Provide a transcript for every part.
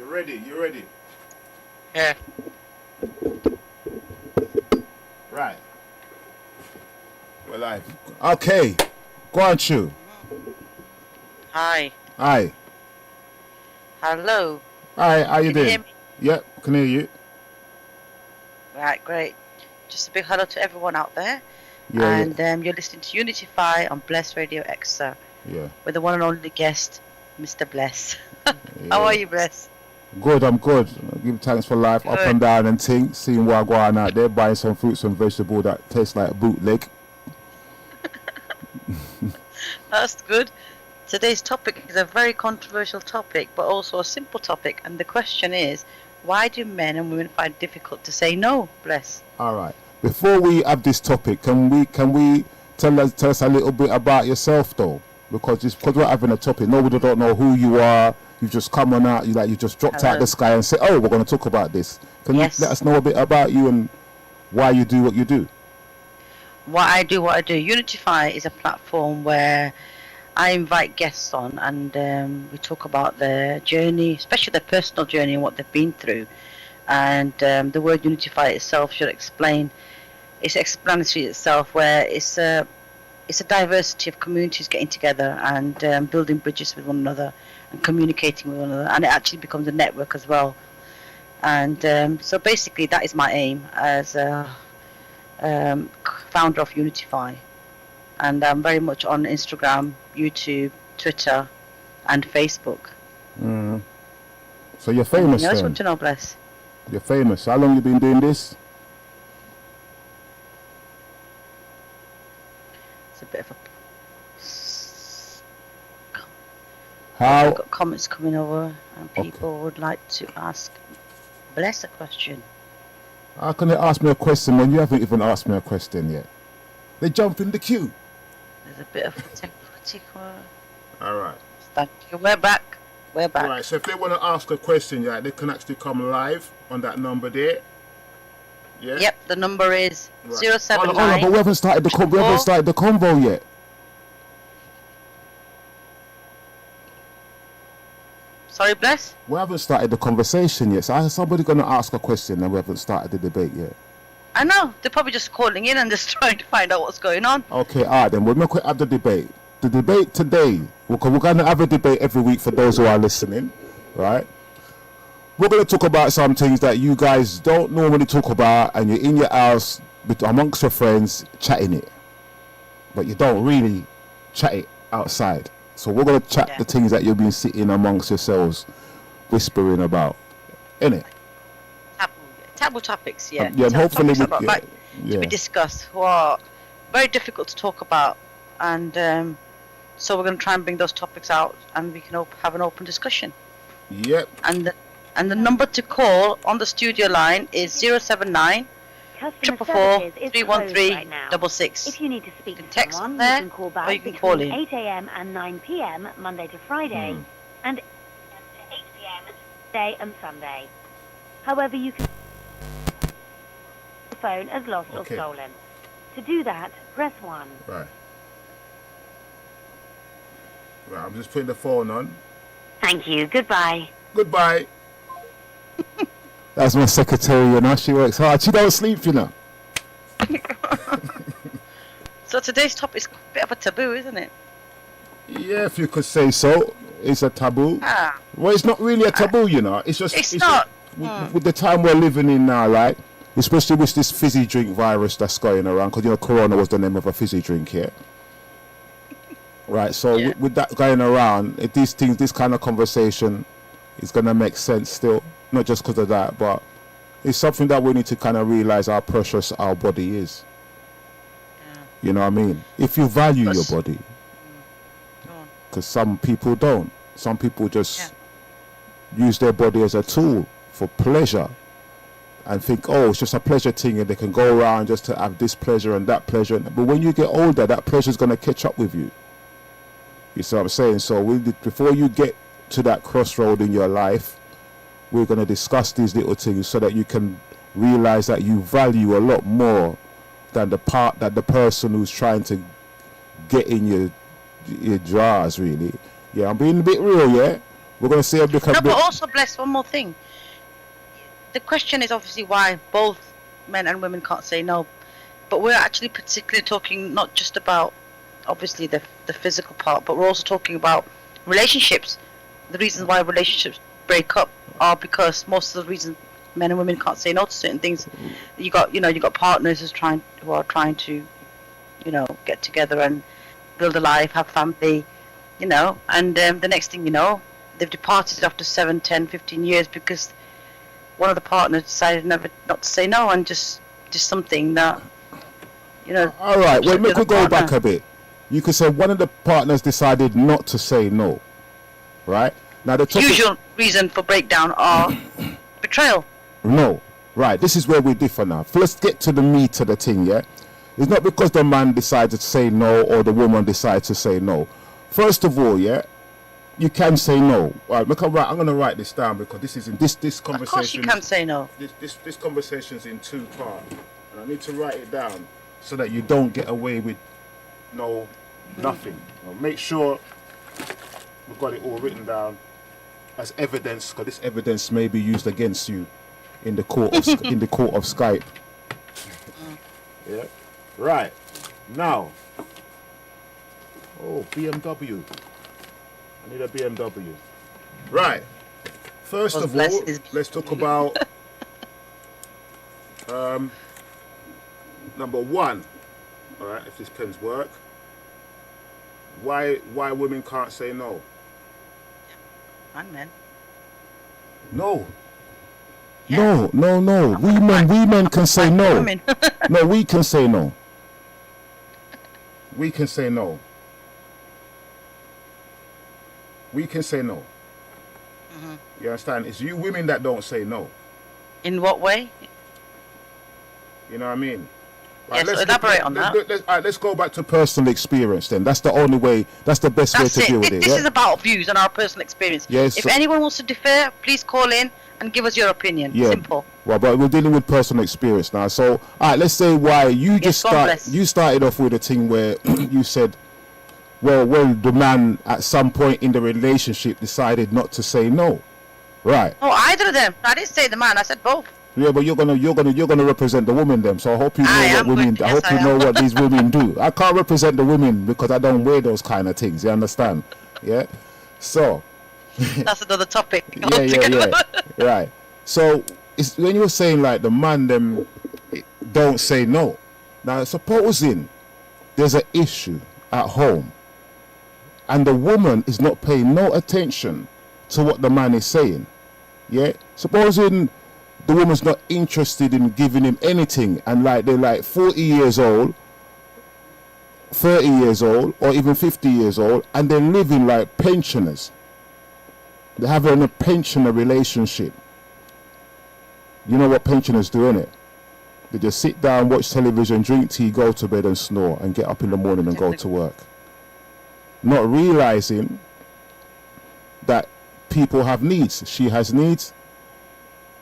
You ready? You ready? Yeah. Right. We're live. Okay. Go on, Chu. Hi. Hi. Hello. Hi, how you Can you hear doing? me? Yep, can hear you. Right, great. Just a big hello to everyone out there. Yeah, And you're listening to Unityify on Bless Radio Extra yeah. with the one and only guest, Mr. Bless. Yeah. How are you, Bless? Good, I'm good. I give thanks for life, up Good. and down and things. Seeing what I go on out there, buying some fruits and vegetables that taste like a bootleg. That's good. Today's topic is a very controversial topic, but also a simple topic. And the question is, why do men and women find it difficult to say no, Bless? All right. Before we have this topic, can we tell us a little bit about yourself though? Because we're having a topic, nobody don't know who you are. You've just come on out, you just dropped out the sky and say, "Oh, we're going to talk about this." Can you let us know a bit about you and why you do what you do? What I do. Unityify is a platform where I invite guests on and we talk about their journey, especially their personal journey and what they've been through. And the word Unityify itself should explain, it's explanatory itself, where it's a diversity of communities getting together and building bridges with one another and communicating with one another, and it actually becomes a network as well. And so basically that is my aim as a founder of Unityify. And I'm very much on Instagram, YouTube, Twitter, and Facebook. Mm. So you're famous. I just want to know, Bless. You're famous. How long you been doing this? It's a bit of a. How? I've got comments coming over, and people would like to ask Bless a question. How can they ask me a question when you haven't even asked me a question yet? They jump in the queue. There's a bit of technology. All right. Thank you. We're back. We're back. All right. So if they want to ask a question, yeah, they can actually come live on that number there. Yeah. Yep. The number is 079. Hold on, but we haven't started the convo yet. Sorry, Bless? We haven't started the conversation yet. So somebody's going to ask a question and we haven't started the debate yet. I know. They're probably just calling in and just trying to find out what's going on. Okay, all right, then we'll make it have the debate. The debate today, because we're going to have a debate every week for those who are listening, right? We're going to talk about some things that you guys don't normally talk about and you're in your house amongst your friends chatting it. But you don't really chat it outside. So we're going to chat the things that you've been sitting amongst yourselves whispering about. Innit? Taboo topics, yeah. Yeah, hopefully to be discussed, who are very difficult to talk about. And so we're going to try and bring those topics out and we can have an open discussion. Yep. And the number to call on the studio line is 079 444 313 66. If you need to speak to text someone, there, you can call back or you can between call in. 8 a.m. and 9 p.m. Monday to Friday, and 8 p.m. Saturday and Sunday. However, you can the phone as lost or stolen. To do that, press 1. Right. Right, I'm just putting the phone on. Thank you. Goodbye. Goodbye. That's my secretary, you know. She works hard. She don't sleep, you know. So today's topic is a bit of a taboo, isn't it? Yeah, if you could say so. It's a taboo. Well, it's not really a taboo, you know. It's just... It's not. With the time we're living in now, right? Especially with this fizzy drink virus that's going around. Because, Corona was the name of a fizzy drink here. Right, so with that going around, this kind of conversation is going to make sense still. Not just because of that, but it's something that we need to kind of realize how precious our body is. Yeah. You know what I mean? If you value your body. Because some people don't. Some people just use their body as a tool for pleasure and think, oh, it's just a pleasure thing and they can go around just to have this pleasure and that pleasure. But when you get older, that pleasure is going to catch up with you. You see what I'm saying? So before you get to that crossroad in your life, we're going to discuss these little things so that you can realize that you value a lot more than the part that the person who's trying to get in your jars, really. Yeah, I'm being a bit real, yeah? We're going to see a bit. No, but also, bless, one more thing. The question is obviously why both men and women can't say no. But we're actually particularly talking not just about, obviously, the physical part, but we're also talking about relationships. The reasons why relationships break up are because most of the reasons men and women can't say no to certain things. You got partners who are trying to, get together and build a life, have family, and the next thing you know, they've departed after 7, 10, 15 years because one of the partners decided not to say no, and just something that, All right, well, we could go back a bit. You could say one of the partners decided not to say no, right? Now the usual reason for breakdown are betrayal. No, right. This is where we differ now. Let's get to the meat of the thing, yeah? It's not because the man decided to say no or the woman decides to say no. First of all, yeah, you can say no. Right, look, I'm going to write this down because this is in this conversation. Of course you can say no. This conversation's in 2 parts, and I need to write it down so that you don't get away with nothing. Now, make sure we've got it all written down as evidence, because this evidence may be used against you in the court of Skype. Yeah. Right. Now. Oh, BMW. I need a BMW. Right. First of all, let's talk about number 1. All right, if these pens work. Why women can't say no? And men. No. Yeah. No. We men can say no. No, we can say no. We can say no. We can say no. Mm-hmm. You understand? It's you women that don't say no. In what way? You know what I mean? Yes, elaborate on that. Let's go back to personal experience then. That's the only way, that's the best way to deal with it. This is about views and our personal experience. Yes. If anyone wants to defer, please call in and give us your opinion. Yeah. Simple. Well, but we're dealing with personal experience now. So, all right, let's say why you you started off with a thing where you said, well, the man at some point in the relationship decided not to say no. Right. Oh, either of them. I didn't say the man, I said both. Yeah, but you're gonna represent the women then. So I hope you know what women. I hope you know what these women do. I can't represent the women because I don't wear those kind of things. You understand? Yeah. So. That's another topic. Yeah. Right. So it's when you were saying like the man them don't say no. Now supposing there's an issue at home, and the woman is not paying no attention to what the man is saying. Yeah. Supposing the woman's not interested in giving him anything, and like they're like 40 years old, 30 years old, or even 50 years old, and they're living like pensioners. They're having a pensioner relationship. You know what pensioners do, innit? They just sit down, watch television, drink tea, go to bed and snore, and get up in the morning and go to work. Not realizing that people have needs. She has needs.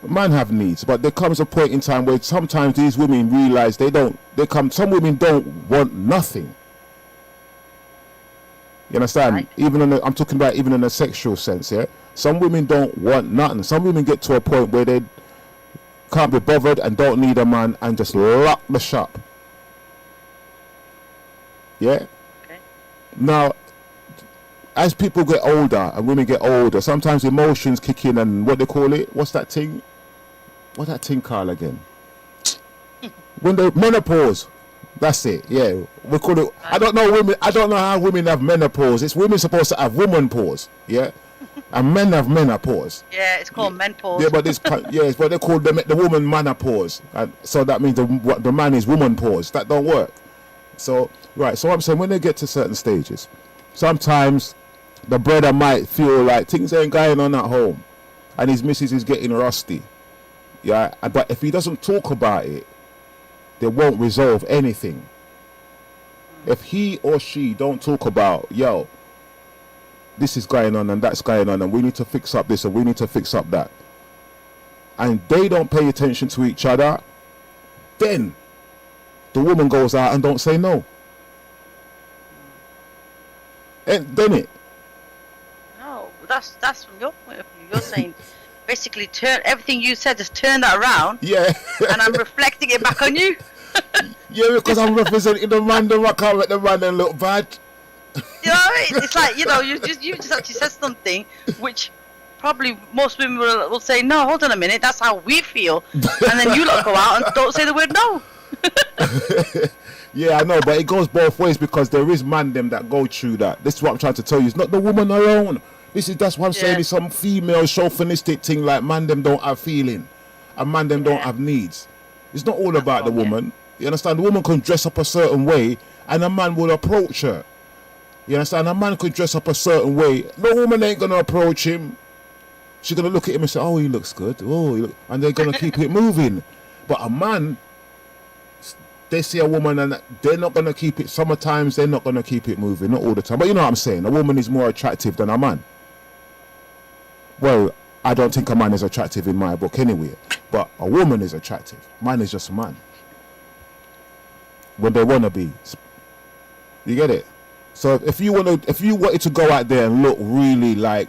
Man have needs, but there comes a point in time where sometimes these women realize some women don't want nothing. You understand? Right. I'm talking about even in a sexual sense, yeah? Some women don't want nothing. Some women get to a point where they can't be bothered and don't need a man and just lock the shop. Yeah? Okay. Now, as people get older and women get older, sometimes emotions kick in and what they call it, what's that thing? What's that thing called again? When the menopause. That's it, yeah. We call it, I don't know how women have menopause. It's women supposed to have woman pause, yeah? And men have menopause. Yeah, it's called menopause. Yeah, but it's but they call the woman menopause. And so that means the man is woman pause. That don't work. So, right, so I'm saying when they get to certain stages, sometimes the brother might feel like things ain't going on at home and his missus is getting rusty. Yeah, but if he doesn't talk about it, they won't resolve anything. If he or she don't talk about, yo, this is going on and that's going on and we need to fix up this and we need to fix up that, and they don't pay attention to each other, then the woman goes out and don't say no. And then it. No, that's from your point of view. You're saying basically turn everything you said, just turn that around. Yeah. And I'm reflecting it back on you. Yeah, because I'm representing the man. I can't let the man then look bad. You know what I mean? It's like, you know, you just actually said something which probably most women will say, no, hold on a minute, that's how we feel. And then you lot go out and don't say the word no. Yeah, I know, but it goes both ways because there is man them that go through that. This is what I'm trying to tell you. It's not the woman alone. That's what I'm saying. It's some female chauvinistic thing like man them don't have feeling and man them don't have needs. It's not all about the woman. You understand? The woman can dress up a certain way and a man will approach her. You understand? A man could dress up a certain way. No woman ain't going to approach him. She's going to look at him and say, oh, he looks good. Oh, and they're going to keep it moving. But a man, they see a woman and they're not going to keep it. Sometimes they're not going to keep it moving. Not all the time. But you know what I'm saying? A woman is more attractive than a man. Well, I don't think a man is attractive in my book anyway. But a woman is attractive. Man is just a man. When they want to be. You get it? So if you wanted to go out there and look really like,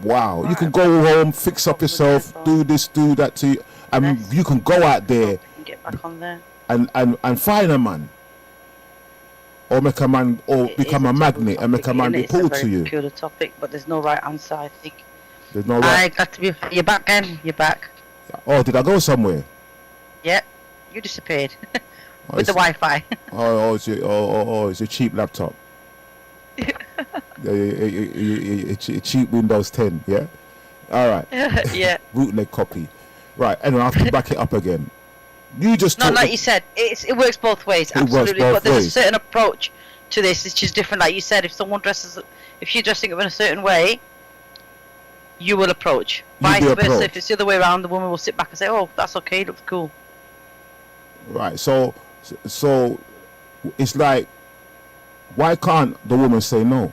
wow, you can go home, fix up yourself, do this, do that to you, and you can go out there, get back on there, and find a man, or make a man, or become a magnet and make a man be pulled to you. It's a very popular topic, but there's no right answer. I think. There's no right. I got to be. You're back, then. You're back. Oh, did I go somewhere? Yep, you disappeared with the Wi-Fi. It's a cheap laptop. A cheap Windows 10, yeah? Alright. Yeah. Bootleg copy. Right, and I have to back it up again. You just not like you said, it works both ways, absolutely. But there's a certain approach to this which is different. Like you said, if you're dressing up in a certain way, you will approach. Vice versa, if it's the other way around, the woman will sit back and say, oh, that's okay, looks cool. Right, so it's like, why can't the woman say no?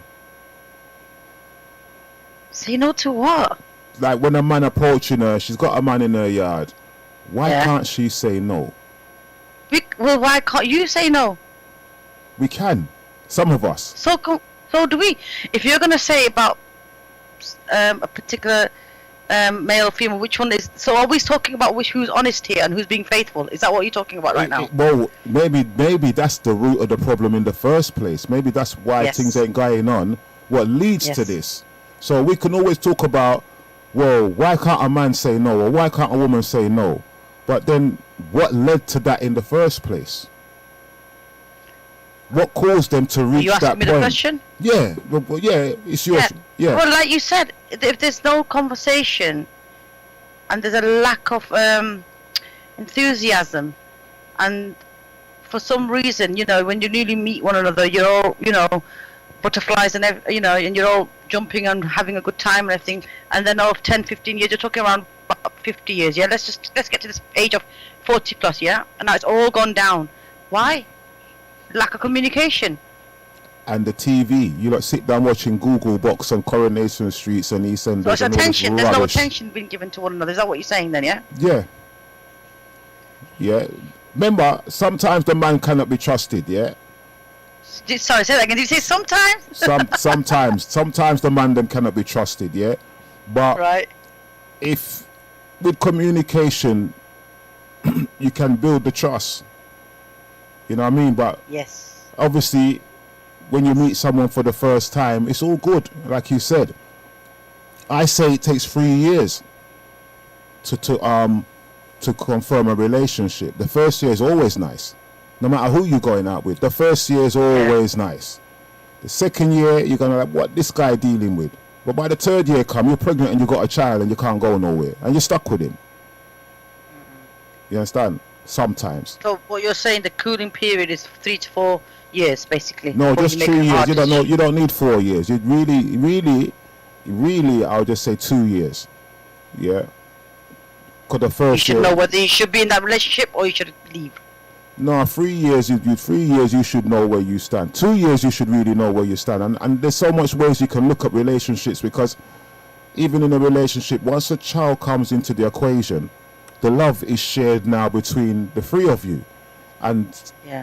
Say no to what? Like when a man approaching her, she's got a man in her yard. Why can't she say no? Well, why can't you say no? We can. Some of us. So do we. If you're going to say about a particular male or female, which one is... So are we talking about who's honest here and who's being faithful? Is that what you're talking about right now? Well, maybe that's the root of the problem in the first place. Maybe that's why things ain't going on. What leads to this? So we can always talk about, well, why can't a man say no, or why can't a woman say no? But then what led to that in the first place? What caused them to reach that point? Are you asking me the question? Yeah, well, yeah, it's yours. Yeah. Well, like you said, if there's no conversation and there's a lack of enthusiasm, and for some reason, you know, when you newly meet one another, you're all, you know, butterflies and and you're all jumping and having a good time and everything, and then of 10, 15 years, you're talking around 50 years, yeah? Let's get to this age of 40 plus, yeah? And now it's all gone down. Why? Lack of communication. And the TV, you lot sit down watching Google Box on Coronation Streets and East End. So it's attention. There's no attention being given to one another. Is that what you're saying then? Yeah. Yeah. Yeah. Remember, sometimes the man cannot be trusted. Yeah. Sorry, say that again. Did you say sometimes? Sometimes the man them cannot be trusted. Yeah. But if with communication, you can build the trust. You know what I mean? But obviously, when you meet someone for the first time, it's all good, like you said. I say it takes 3 years to confirm a relationship. The first year is always nice, no matter who you're going out with. The first year is always nice. The second year, you're gonna like, what this guy dealing with? But by the third year come, you're pregnant and you got a child and you can't go nowhere, and you're stuck with him. You understand? Sometimes. So what you're saying, the cooling period is 3 to 4 years, basically. No, just 2 years. You don't need 4 years. You really, I'll just say 2 years. Yeah. Because the first you should know whether you should be in that relationship or you should leave. No, 3 years. 3 years, you should know where you stand. 2 years, you should really know where you stand. And there's so much ways you can look at relationships, because even in a relationship, once a child comes into the equation, the love is shared now between the three of you. And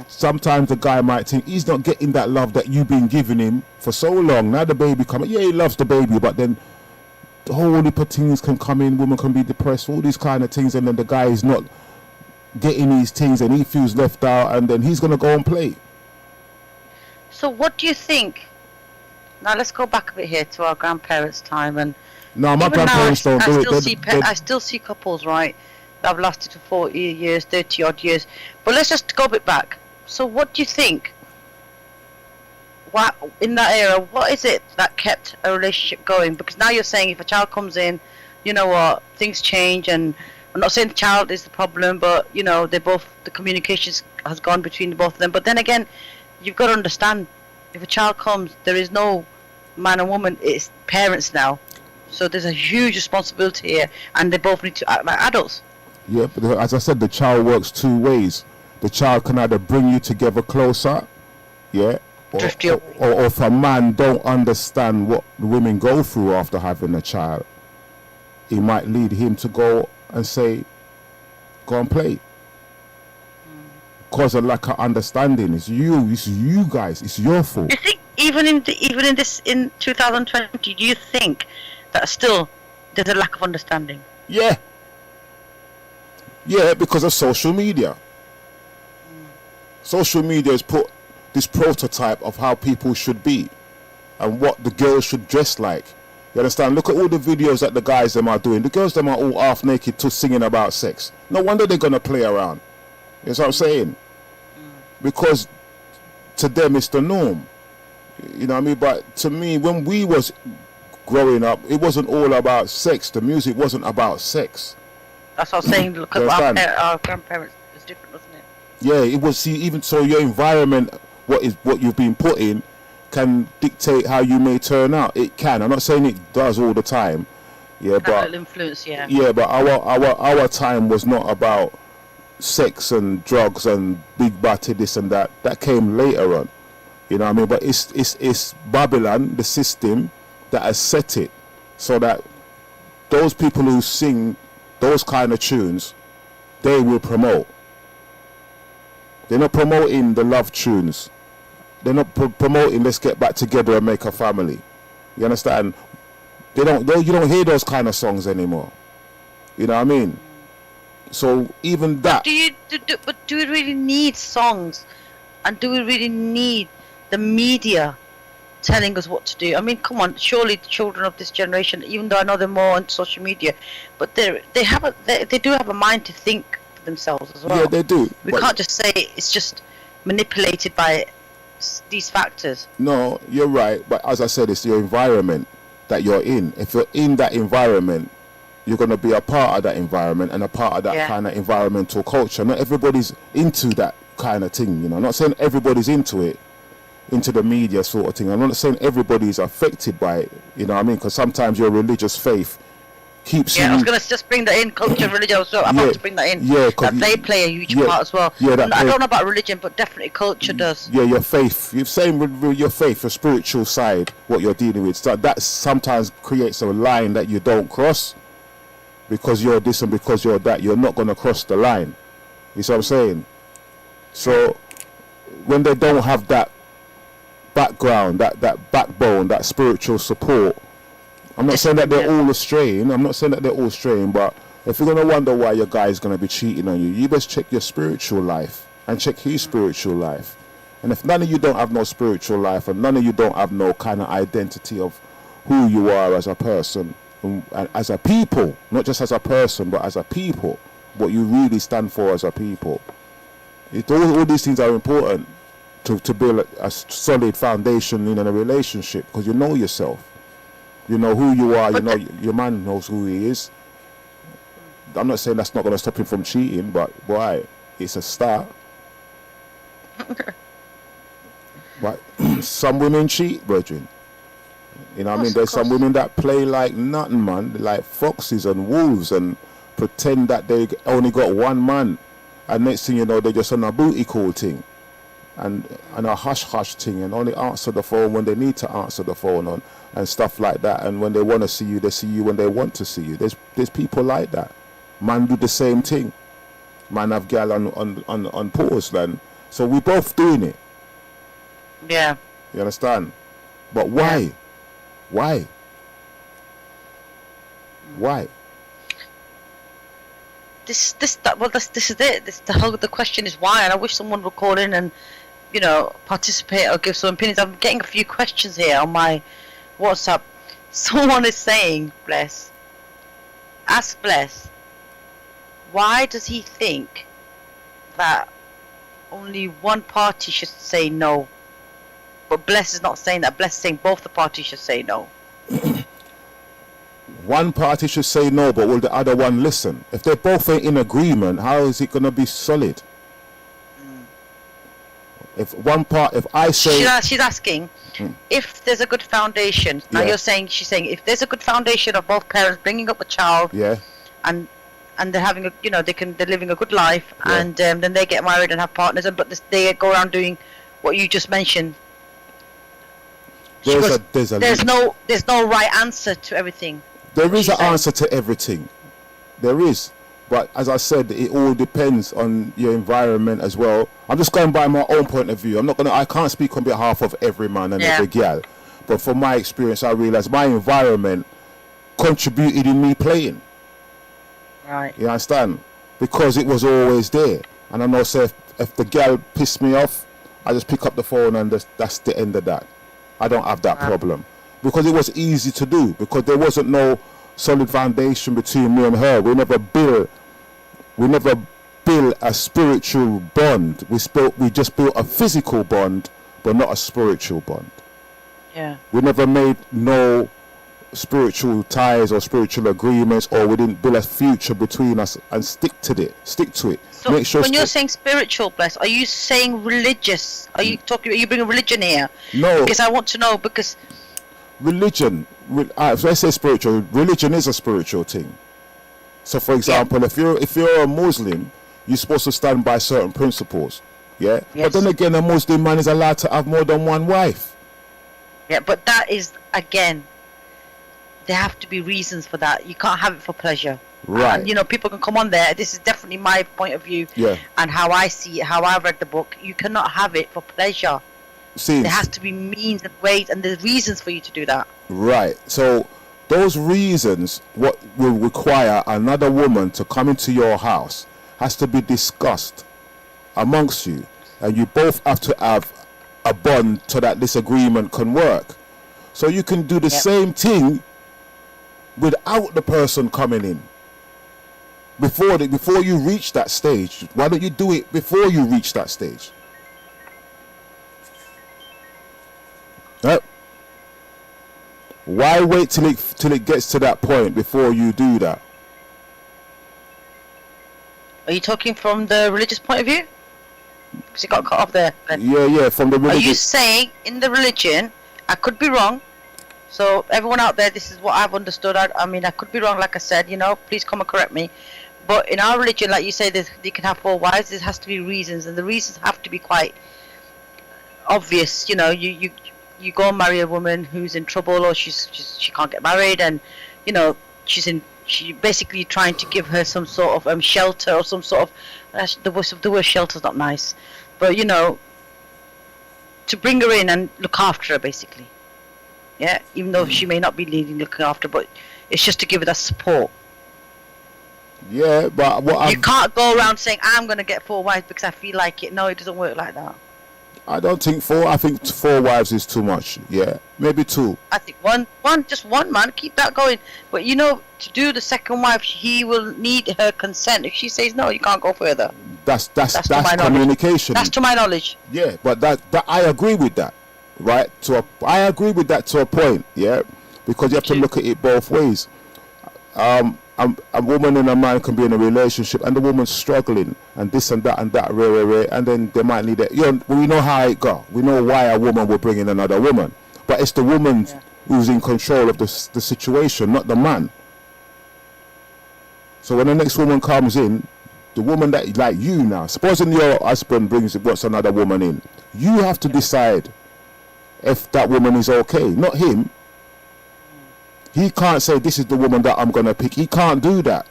sometimes the guy might think he's not getting that love that you've been giving him for so long. Now the baby coming, he loves the baby, but then a whole heap of things can come in. Women can be depressed, all these kind of things, and then the guy is not getting these things, and he feels left out, and then he's gonna go and play. So what do you think? Now let's go back a bit here to our grandparents' time, and No, my even now, grandparents don't do it. I still see couples, right, that have lasted for 40 years, 30 odd years. But let's just go a bit back. So what do you think? What in that era? What is it that kept a relationship going? Because now you're saying if a child comes in, you know what, things change, and I'm not saying the child is the problem, but you know the communication has gone between the both of them. But then again, you've got to understand, if a child comes, there is no man and woman. It's parents now. So there's a huge responsibility here, and they both need to act like adults. Yeah, but as I said, the child works two ways. The child can either bring you together closer, yeah, or if a man don't understand what the women go through after having a child, it might lead him to go and say, go and play. Because of lack of understanding. It's you guys, it's your fault. You think even in 2020, do you think that still there's a lack of understanding? Yeah, because of social media. Social media has put this prototype of how people should be and what the girls should dress like. You understand? Look at all the videos that the guys them are doing. The girls them are all half naked to singing about sex. No wonder they're gonna play around. You know what I'm saying? Because to them it's the norm. You know what I mean? But to me, when we was growing up, it wasn't all about sex. The music wasn't about sex. That's what I'm saying. Look at our grandparents. It's different, wasn't it? Yeah, it was. See, even so, your environment, what you've been put in, can dictate how you may turn out. It can. I'm not saying it does all the time. Yeah, but influence. Yeah. Yeah, but our time was not about sex and drugs and big body this and that. That came later on. You know what I mean? But it's Babylon, the system, that has set it so that those people who sing those kind of tunes, they will promote. They're not promoting the love tunes. They're not promoting let's get back together and make a family. You understand? You don't hear those kind of songs anymore. You know what I mean? So even that. But do we really need songs? And do we really need the media telling us what to do? I mean, come on, surely the children of this generation, even though I know they're more on social media, but they do have a mind to think for themselves as well. Yeah, they do. We can't just say it's just manipulated by these factors. No, you're right. But as I said, it's your environment that you're in. If you're in that environment, you're going to be a part of that environment and a part of that kind of environmental culture. Not everybody's into that kind of thing, you know. I'm not saying everybody's into it, into the media sort of thing. I'm not saying everybody's affected by it, you know what I mean? Because sometimes your religious faith keeps you... I was going to just bring that in, culture, religion as well. I'm about to bring that in. Yeah, that they play a huge part as well. Yeah, I don't know about religion, but definitely culture does. Yeah, your faith. You're saying with your faith, your spiritual side, what you're dealing with. So that sometimes creates a line that you don't cross. Because you're this and because you're that, you're not going to cross the line. You see what I'm saying? So when they don't have that background, that backbone, that spiritual support, I'm not saying that they're all straying. I'm not saying that they're all straying, but if you're going to wonder why your guy is going to be cheating on you, you best check your spiritual life and check his spiritual life. And if none of you don't have no spiritual life and none of you don't have no kind of identity of who you are as a person, and as a people, not just as a person, but as a people, what you really stand for as a people. All these things are important to build a solid foundation in a relationship, because you know yourself. You know who you are, you know your man knows who he is. I'm not saying that's not going to stop him from cheating, but boy, it's a start. But some women cheat, brethren. You know what I mean? There's some women that play like nothing, man. They're like foxes and wolves and pretend that they only got one man. And next thing you know, they're just on a booty call thing. And a hush-hush thing. And only answer the phone when they need to answer the phone on. And stuff like that. And when they want to see you, they see you when they want to see you. There's people like that. Man do the same thing. Man have gal on pause, man. So we both doing it. Yeah. You understand? But why? Yeah. Why? Why? This is it. The question is why, and I wish someone would call in and, participate or give some opinions. I'm getting a few questions here on my WhatsApp. Someone is saying, ask Bless, why does he think that only one party should say no? But Bless is not saying that. Bless is saying both the parties should say no. One party should say no, but will the other one listen? If they both ain't in agreement, how is it going to be solid? If I say... She's asking if there's a good foundation. Now she's saying if there's a good foundation of both parents bringing up a child, and they're having they're living a good life, and then they get married and have partners, but they go around doing what you just mentioned. There's no right answer to everything. There is an answer to everything. There is. But as I said, it all depends on your environment as well. I'm just going by my own point of view. I can't speak on behalf of every man and every gal. But from my experience, I realised my environment contributed in me playing. Right. You understand? Because it was always there. And I know, say, if the gal pissed me off, I just pick up the phone and that's the end of that. I don't have that problem. Because it was easy to do. Because there wasn't no solid foundation between me and her. We never built a spiritual bond. We just built a physical bond, but not a spiritual bond. Yeah. We never made no spiritual ties or spiritual agreements, or we didn't build a future between us and stick to it. So make sure when you're saying spiritual, Bless, are you saying religious? Are you bringing religion here? No. Because I want to know, because religion, if I say spiritual, religion is a spiritual thing. So for example, if you're a Muslim, you're supposed to stand by certain principles. Yeah. Yes. But then again, a Muslim man is allowed to have more than one wife. Yeah, but that is, again, there have to be reasons for that. You can't have it for pleasure. Right. And, people can come on there. This is definitely my point of view. Yeah. And how I see it, how I read the book. You cannot have it for pleasure. There has to be means and ways, and there's reasons for you to do that. Right. So those reasons, what will require another woman to come into your house, has to be discussed amongst you, and you both have to have a bond so that this agreement can work. So you can do the same thing without the person coming in. Before you reach that stage, why don't you do it before you reach that stage? Right? Why wait till it gets to that point before you do that? Are you talking from the religious point of view? Because you got cut off there. Yeah, from the religious. Are you saying in the religion, I could be wrong, so everyone out there, this is what I've understood. I mean, I could be wrong, like I said, please come and correct me. But in our religion, like you say, you can have 4 wives, there has to be reasons, and the reasons have to be quite obvious. You go and marry a woman who's in trouble, or she can't get married, and she basically trying to give her some sort of shelter, or some sort of the word shelter's not nice, but to bring her in and look after her, basically. Yeah, even though she may not be needing looking after, but it's just to give her that support. Yeah, but you can't go around saying I'm going to get 4 wives because I feel like it. No, it doesn't work like that. I don't think 4. I think 4 wives is too much. Yeah, maybe 2. I think just one man. Keep that going. But to do the second wife, he will need her consent. If she says no, you can't go further. That's communication. That's to my knowledge. Yeah, but that I agree with that, right? I agree with that to a point. Yeah, because you have to look at it both ways. A woman and a man can be in a relationship, and the woman's struggling, and this and that, and then they might need it. We know how it go. We know why a woman will bring in another woman, but it's the woman who's in control of the situation, not the man. So when the next woman comes in, the woman that like you now, supposing your husband wants another woman in, you have to decide if that woman is okay, not him. He can't say this is the woman that I'm going to pick. He can't do that.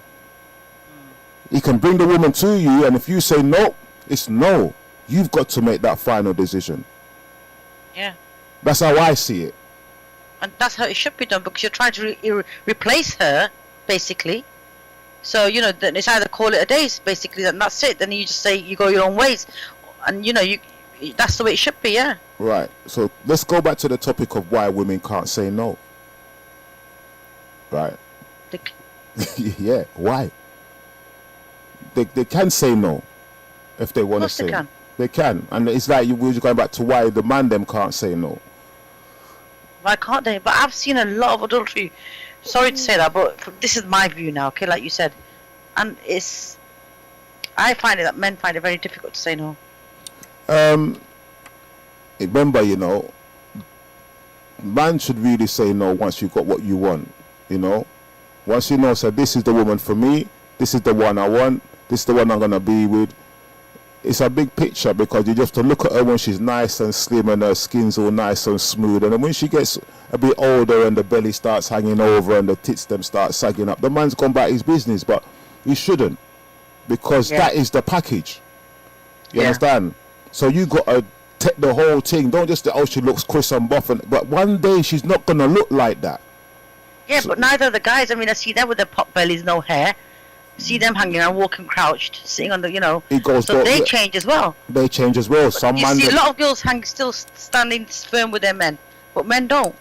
He can bring the woman to you, and if you say no, it's no. You've got to make that final decision. Yeah. That's how I see it. And that's how it should be done, because you're trying to replace her basically. So, then it's either call it a day, basically, and that's it. Then you just say you go your own ways. And, that's the way it should be, yeah. Right. So let's go back to the topic of why women can't say no. Right. Yeah, why? They can say no if they want to say. They can. And it's like we're going back to why the man them can't say no. Why can't they? But I've seen a lot of adultery. Sorry to say that, but this is my view now, okay, like you said. And I find it that men find it very difficult to say no. Remember, man should really say no once you've got what you want, Once you know, so this is the woman for me, this is the one I want, this is the one I'm going to be with. It's a big picture because you just have to look at her when she's nice and slim and her skin's all nice and smooth. And then when she gets a bit older and the belly starts hanging over and the tits them start sagging up, the man's gone about his business, but he shouldn't, because that is the package. You understand? So you got to take the whole thing. Don't just say, oh, she looks crisp and buff, but one day she's not going to look like that. Yeah, so, but neither of the guys. I mean, I see them with their pot bellies, no hair. See them hanging around, walking crouched, sitting on the, It goes so they change as well. They change as well. Some you see a lot of girls still standing firm with their men, but men don't.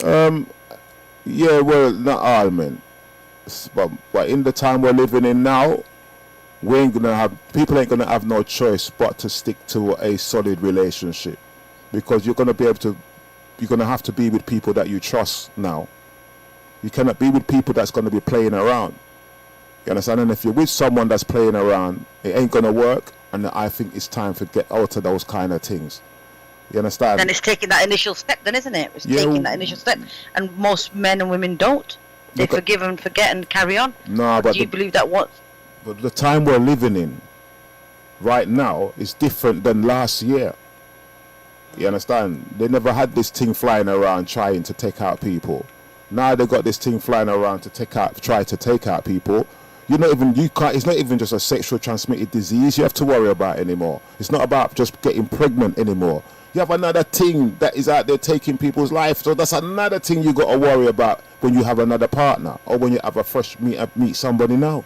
Yeah, well, not all men. But in the time we're living in now, people ain't gonna have no choice but to stick to a solid relationship, because you're gonna have to be with people that you trust now. You cannot be with people that's gonna be playing around. You understand? And if you're with someone that's playing around, it ain't gonna work. And I think it's time to get out of those kind of things. You understand? Then it's taking that initial step, then, isn't it? It's taking that initial step, and most men and women don't. They forgive and forget and carry on. No, but do you believe that what? But the time we're living in right now is different than last year. You understand? They never had this thing flying around trying to take out people. Now they got this thing flying around to try to take out people. It's not even just a sexual transmitted disease you have to worry about anymore. It's not about just getting pregnant anymore. You have another thing that is out there taking people's life. So that's another thing you got to worry about when you have another partner, or when you have a fresh meet somebody now.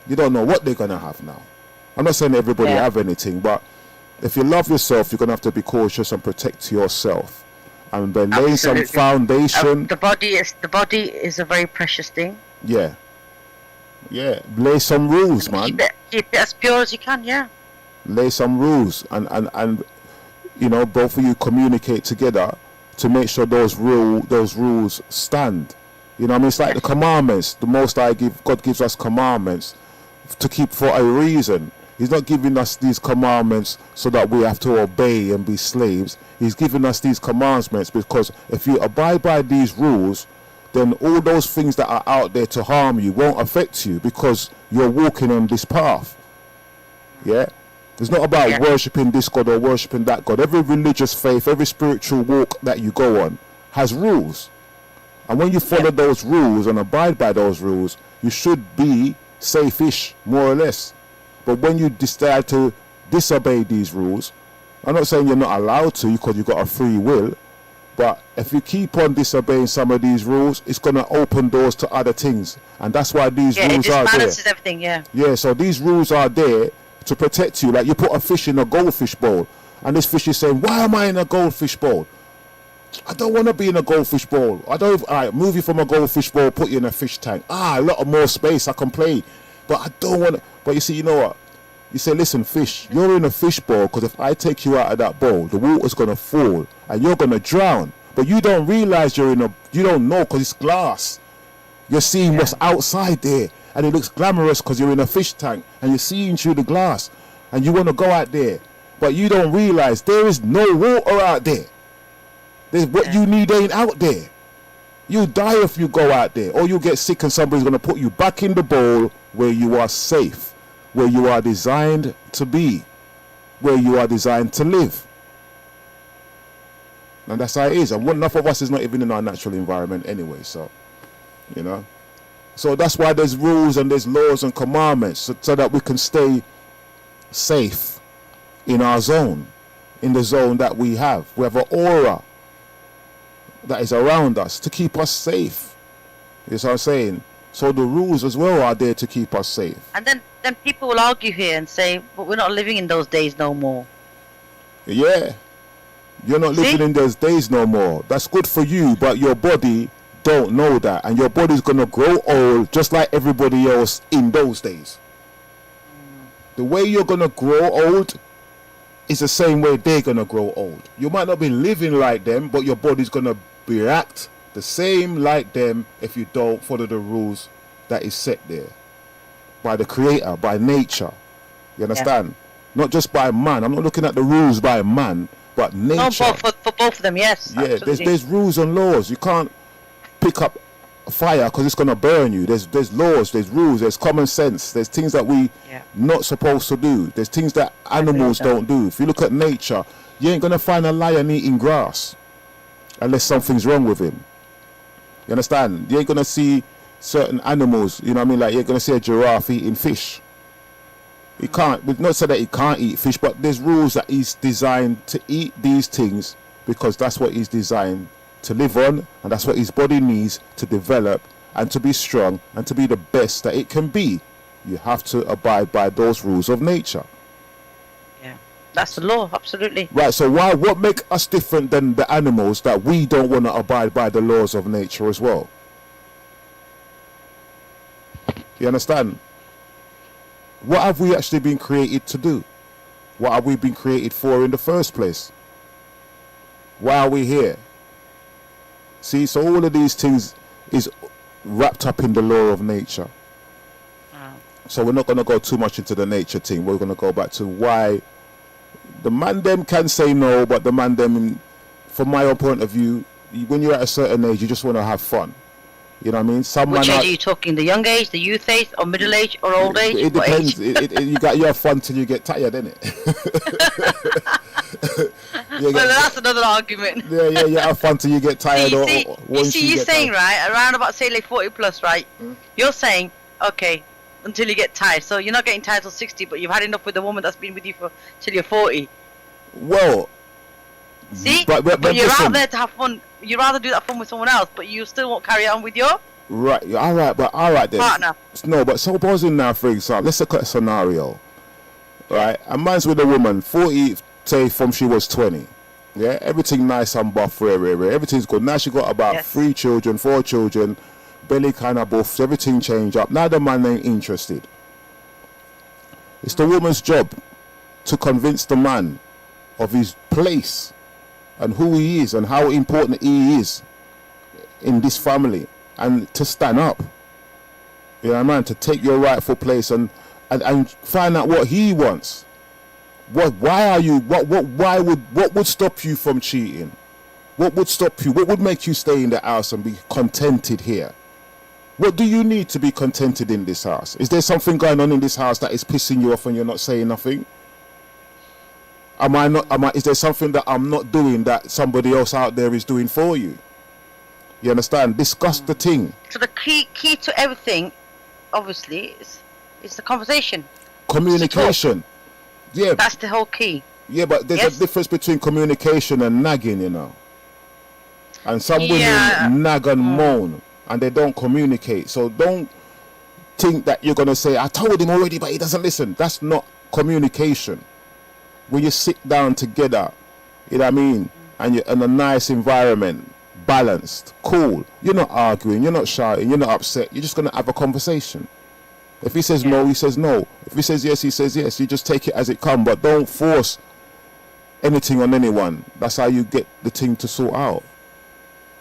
You don't know what they're going to have now. I'm not saying everybody have anything, but if you love yourself, you're going to have to be cautious and protect yourself. And then lay some foundation. The body is a very precious thing. Yeah. Yeah. Lay some rules, man. Keep it as pure as you can, yeah. Lay some rules and both of you communicate together to make sure those rules stand. It's like the commandments. The Most High God gives us commandments to keep for a reason. He's not giving us these commandments so that we have to obey and be slaves. He's giving us these commandments because if you abide by these rules, then all those things that are out there to harm you won't affect you, because you're walking on this path. Yeah? It's not about worshipping this God or worshipping that God. Every religious faith, every spiritual walk that you go on has rules. And when you follow those rules and abide by those rules, you should be safe-ish, more or less. But when you decide to disobey these rules, I'm not saying you're not allowed to, because you've got a free will, but if you keep on disobeying some of these rules, it's going to open doors to other things. And that's why these rules are there. It balances everything, Yeah, so these rules are there to protect you. Like you put a fish in a goldfish bowl, and this fish is saying, why am I in a goldfish bowl? I don't want to be in a goldfish bowl. Alright, move you from a goldfish bowl, put you in a fish tank. A lot of more space, I can play. But I don't want to. But you see, you know what? You say, listen, fish, you're in a fish bowl, because if I take you out of that bowl, the water's going to fall and you're going to drown. But you don't realize you don't know, because it's glass. You're seeing what's outside there, and it looks glamorous because you're in a fish tank and you're seeing through the glass and you want to go out there. But you don't realize there is no water out there. What you need ain't out there. You'll die if you go out there, or you'll get sick and somebody's going to put you back in the bowl where you are safe, where you are designed to be, where you are designed to live. And that's how it is. And enough of us is not even in our natural environment anyway, so, So that's why there's rules and there's laws and commandments, so that we can stay safe in our zone, in the zone that we have. We have an aura that is around us to keep us safe. You know what I'm saying? So the rules as well are there to keep us safe. And then people will argue here and say, but we're not living in those days no more. Yeah. You're not See? living in those days no more. That's good for you, but your body don't know that. And your body's going to grow old just like everybody else in those days. The way you're going to grow old is the same way they're going to grow old. You might not be living like them, but your body's going to react the same like them if you don't follow the rules that is set there by the creator, by nature. You understand? Not just by man. I'm not looking at the rules by man, but nature. No, for both of them, yes. Yeah, absolutely. there's rules and laws. You can't pick up a fire because it's going to burn you. There's laws, there's rules, there's common sense. There's things that we not supposed to do. There's things that animals don't do. If you look at nature, you ain't going to find a lion eating grass unless something's wrong with him. You understand? You ain't going to see certain animals, you know what I mean? Like you're going to see a giraffe eating fish. He can't, we've not said that he can't eat fish, but there's rules that he's designed to eat these things because that's what he's designed to live on, and that's what his body needs to develop and to be strong and to be the best that it can be. You have to abide by those rules of nature. Yeah, that's the law, absolutely. Right, so what make us different than the animals that we don't want to abide by the laws of nature as well? You understand? What have we actually been created to do? What have we been created for in the first place? Why are we here? See, so all of these things is wrapped up in the law of nature. Wow. So we're not going to go too much into the nature thing. We're going to go back to why the man them can say no, but the man them, from my own point of view, when you're at a certain age, you just want to have fun. You know what I mean? Some Which man age are you talking? The young age, the youth age, or middle age, or old age? It What depends. age? You have fun till you get tired, innit? Well, that's another argument. Yeah, you have fun till you get tired. you're Get saying, tired. right, around about, say, like 40 plus, right? You're saying, okay, until you get tired. So you're not getting tired till 60, but you've had enough with a woman that's been with you for till you're 40. Well, see? but you're listen, out there to have fun. You'd rather do that fun with someone else, but you still won't carry on with your right, all right then. partner. No, but supposing now, for example, let's look at a scenario. Right, a man's with a woman, 40, say from she was 20. Yeah, everything nice and buff, everything's good. Now she got about 3 children, 4 children, belly kind of buffs, everything changed up. Now the man ain't interested. It's the woman's job to convince the man of his place and who he is and how important he is in this family, and to stand up. You know what I mean? To take your rightful place and find out what he wants. What would stop you from cheating? What would stop you? What would make you stay in the house and be contented here? What do you need to be contented in this house? Is there something going on in this house that is pissing you off and you're not saying nothing? Is there something that I'm not doing that somebody else out there is doing for you? You understand? Discuss the thing. So the key to everything, obviously, is the conversation. Communication. Yeah. That's the whole key. Yeah, but there's a difference between communication and nagging, you know. And some women nag and moan and they don't communicate. So don't think that you're going to say, I told him already, but he doesn't listen. That's not communication. When you sit down together, you know what I mean, and you're in a nice environment, balanced, cool, you're not arguing, you're not shouting, you're not upset, you're just going to have a conversation. If he says no, he says no. If he says yes, he says yes. You just take it as it comes, but don't force anything on anyone. That's how you get the thing to sort out,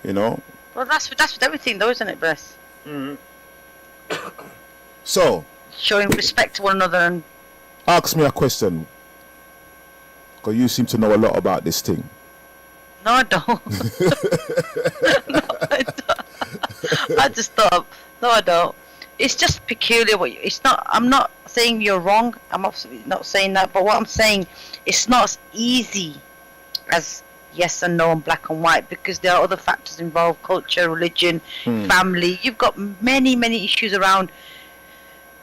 you know. Well, that's with everything, though, isn't it, Bless? So, showing respect to one another and ask me a question, because you seem to know a lot about this thing. No, I don't. No, I don't. I just thought, no, I don't. It's just peculiar. It's not. I'm not saying you're wrong. I'm absolutely not saying that. But what I'm saying, it's not as easy as yes and no and black and white, because there are other factors involved: culture, religion, family. You've got many issues around.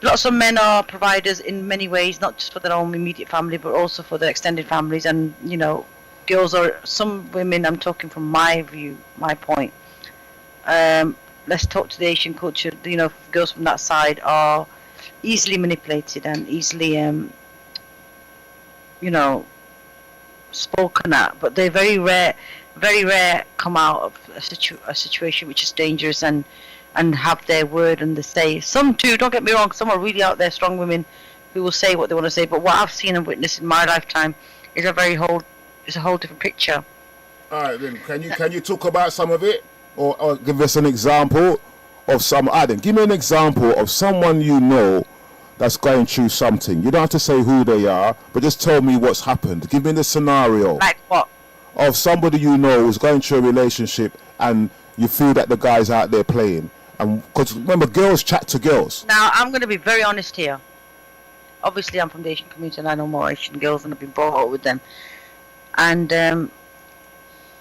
Lots of men are providers in many ways, not just for their own immediate family, but also for their extended families. And you know, girls, or some women, I'm talking from my view, my point, let's talk to the Asian culture. You know, girls from that side are easily manipulated and easily, you know, spoken at. But they're very rare come out of a situation which is dangerous and have their word and they say. Some do. Don't get me wrong. Some are really out there, strong women who will say what they want to say. But what I've seen and witnessed in my lifetime is a whole different picture. All right, then can you talk about some of it, or give us an example of some? Then give me an example of someone you know that's going through something. You don't have to say who they are, but just tell me what's happened. Give me the scenario. Like what? Of somebody you know who's going through a relationship and you feel that the guy's out there playing. And because remember, girls chat to girls. Now I'm going to be very honest here. Obviously, I'm from the Asian community and I know more Asian girls and I've been brought up with them. And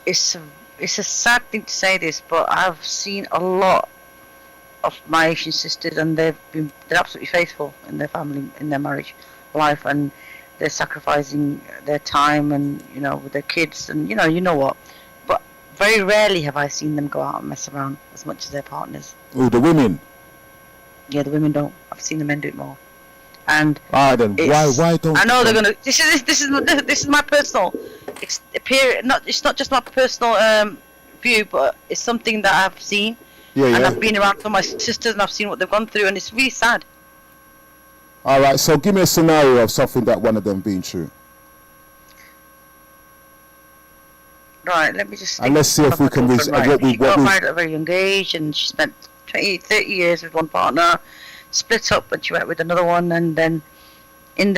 it's a sad thing to say this, but I've seen a lot of my Asian sisters, and they're absolutely faithful in their family, in their marriage life, and they're sacrificing their time and with their kids, and you know what. But very rarely have I seen them go out and mess around as much as their partners. Oh, the women. Yeah, the women don't. I've seen the men do it more. And then why don't? I know they're gonna. This is my personal It's not just my personal view, but it's something that I've seen. Yeah. I've been around with my sisters and I've seen what they've gone through, and it's really sad. All right, so give me a scenario of something that one of them been through. Right, let me just. And let's see if we can. She got married at a very young age, and she spent 20, 30 years with one partner, split up, and she went with another one, and then in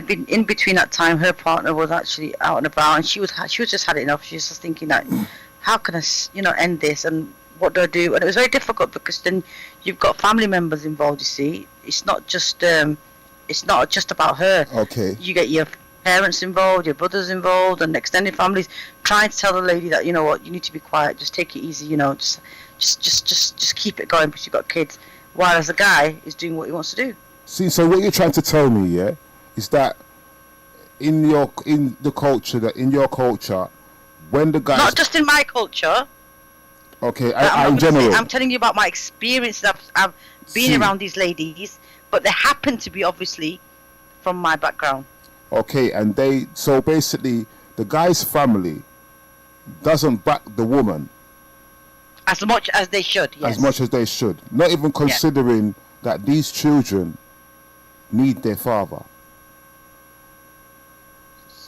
between that time, her partner was actually out and about, and she was just had enough. She was just thinking that, how can I, end this, and what do I do? And it was very difficult because then you've got family members involved. You see, it's not just about her. Okay. You get your parents involved, your brothers involved, and extended families trying to tell the lady that, you know what, you need to be quiet, just take it easy, just keep it going because you've got kids, while the guy is doing what he wants to do. See, so what you're trying to tell me, yeah, is that in your culture, when the guy, not just in my culture. Okay, in general. I'm telling you about my experience. I've been around these ladies, but they happen to be obviously from my background. Okay, and so basically the guy's family doesn't back the woman as much as they should. Yes. As much as they should, not even considering that these children need their father.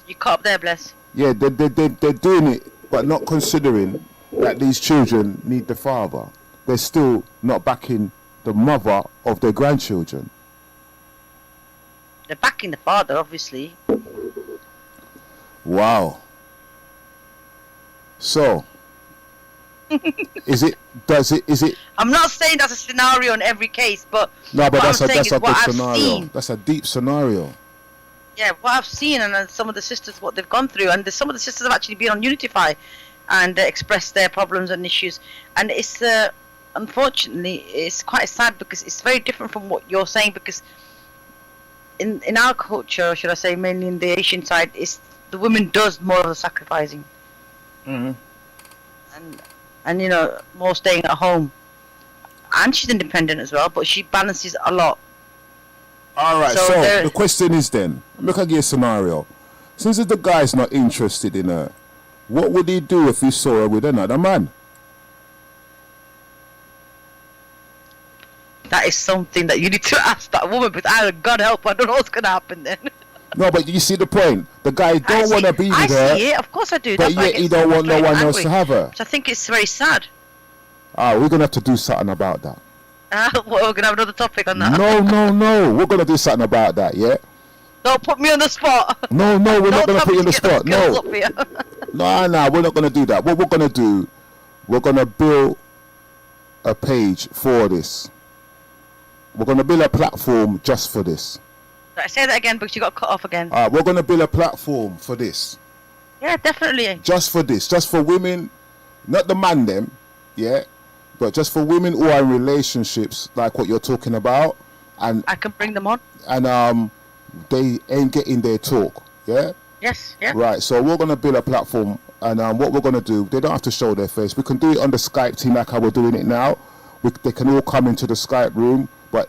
You cut up there, bless. Yeah, they're doing it, but not considering that these children need the father. They're still not backing the mother of their grandchildren. They're backing the father, obviously. Wow. So, is it? I'm not saying that's a scenario in every case, but no, but that's a good scenario. Seen. That's a deep scenario. Yeah, what I've seen, and some of the sisters, what they've gone through, and some of the sisters have actually been on Unityify and expressed their problems and issues, and it's unfortunately it's quite sad because it's very different from what you're saying, because in our culture, should I say, mainly in the Asian side, is the woman does more of the sacrificing. Mm-hmm. And more staying at home, and she's independent as well, but she balances a lot. All right, so the question is then, look at your scenario. Since the guy's not interested in her, what would he do if he saw her with another man? That is something that you need to ask that woman, but God help, I don't know what's going to happen then. No, but you see the point. The guy don't want to be with her. I see it, of course I do. But yet he don't want no one else to have her. Which I think it's very sad. We're going to have to do something about that. We're going to have another topic on that. No. We're going to do something about that, yeah? Don't put me on the spot. No, we're not going to put you on the spot. No. No, we're not going to do that. What we're going to do, we're going to build a page for this. We're going to build a platform just for this. Right, say that again because you got cut off again. We're going to build a platform for this. Yeah, definitely. Just for this. Just for women, not the man them, yeah? But just for women who are in relationships like what you're talking about. And I can bring them on. And they ain't getting their talk, yeah? Yes, yeah. Right, so we're going to build a platform, and what we're going to do, they don't have to show their face. We can do it on the Skype team like how we're doing it now. They can all come into the Skype room, but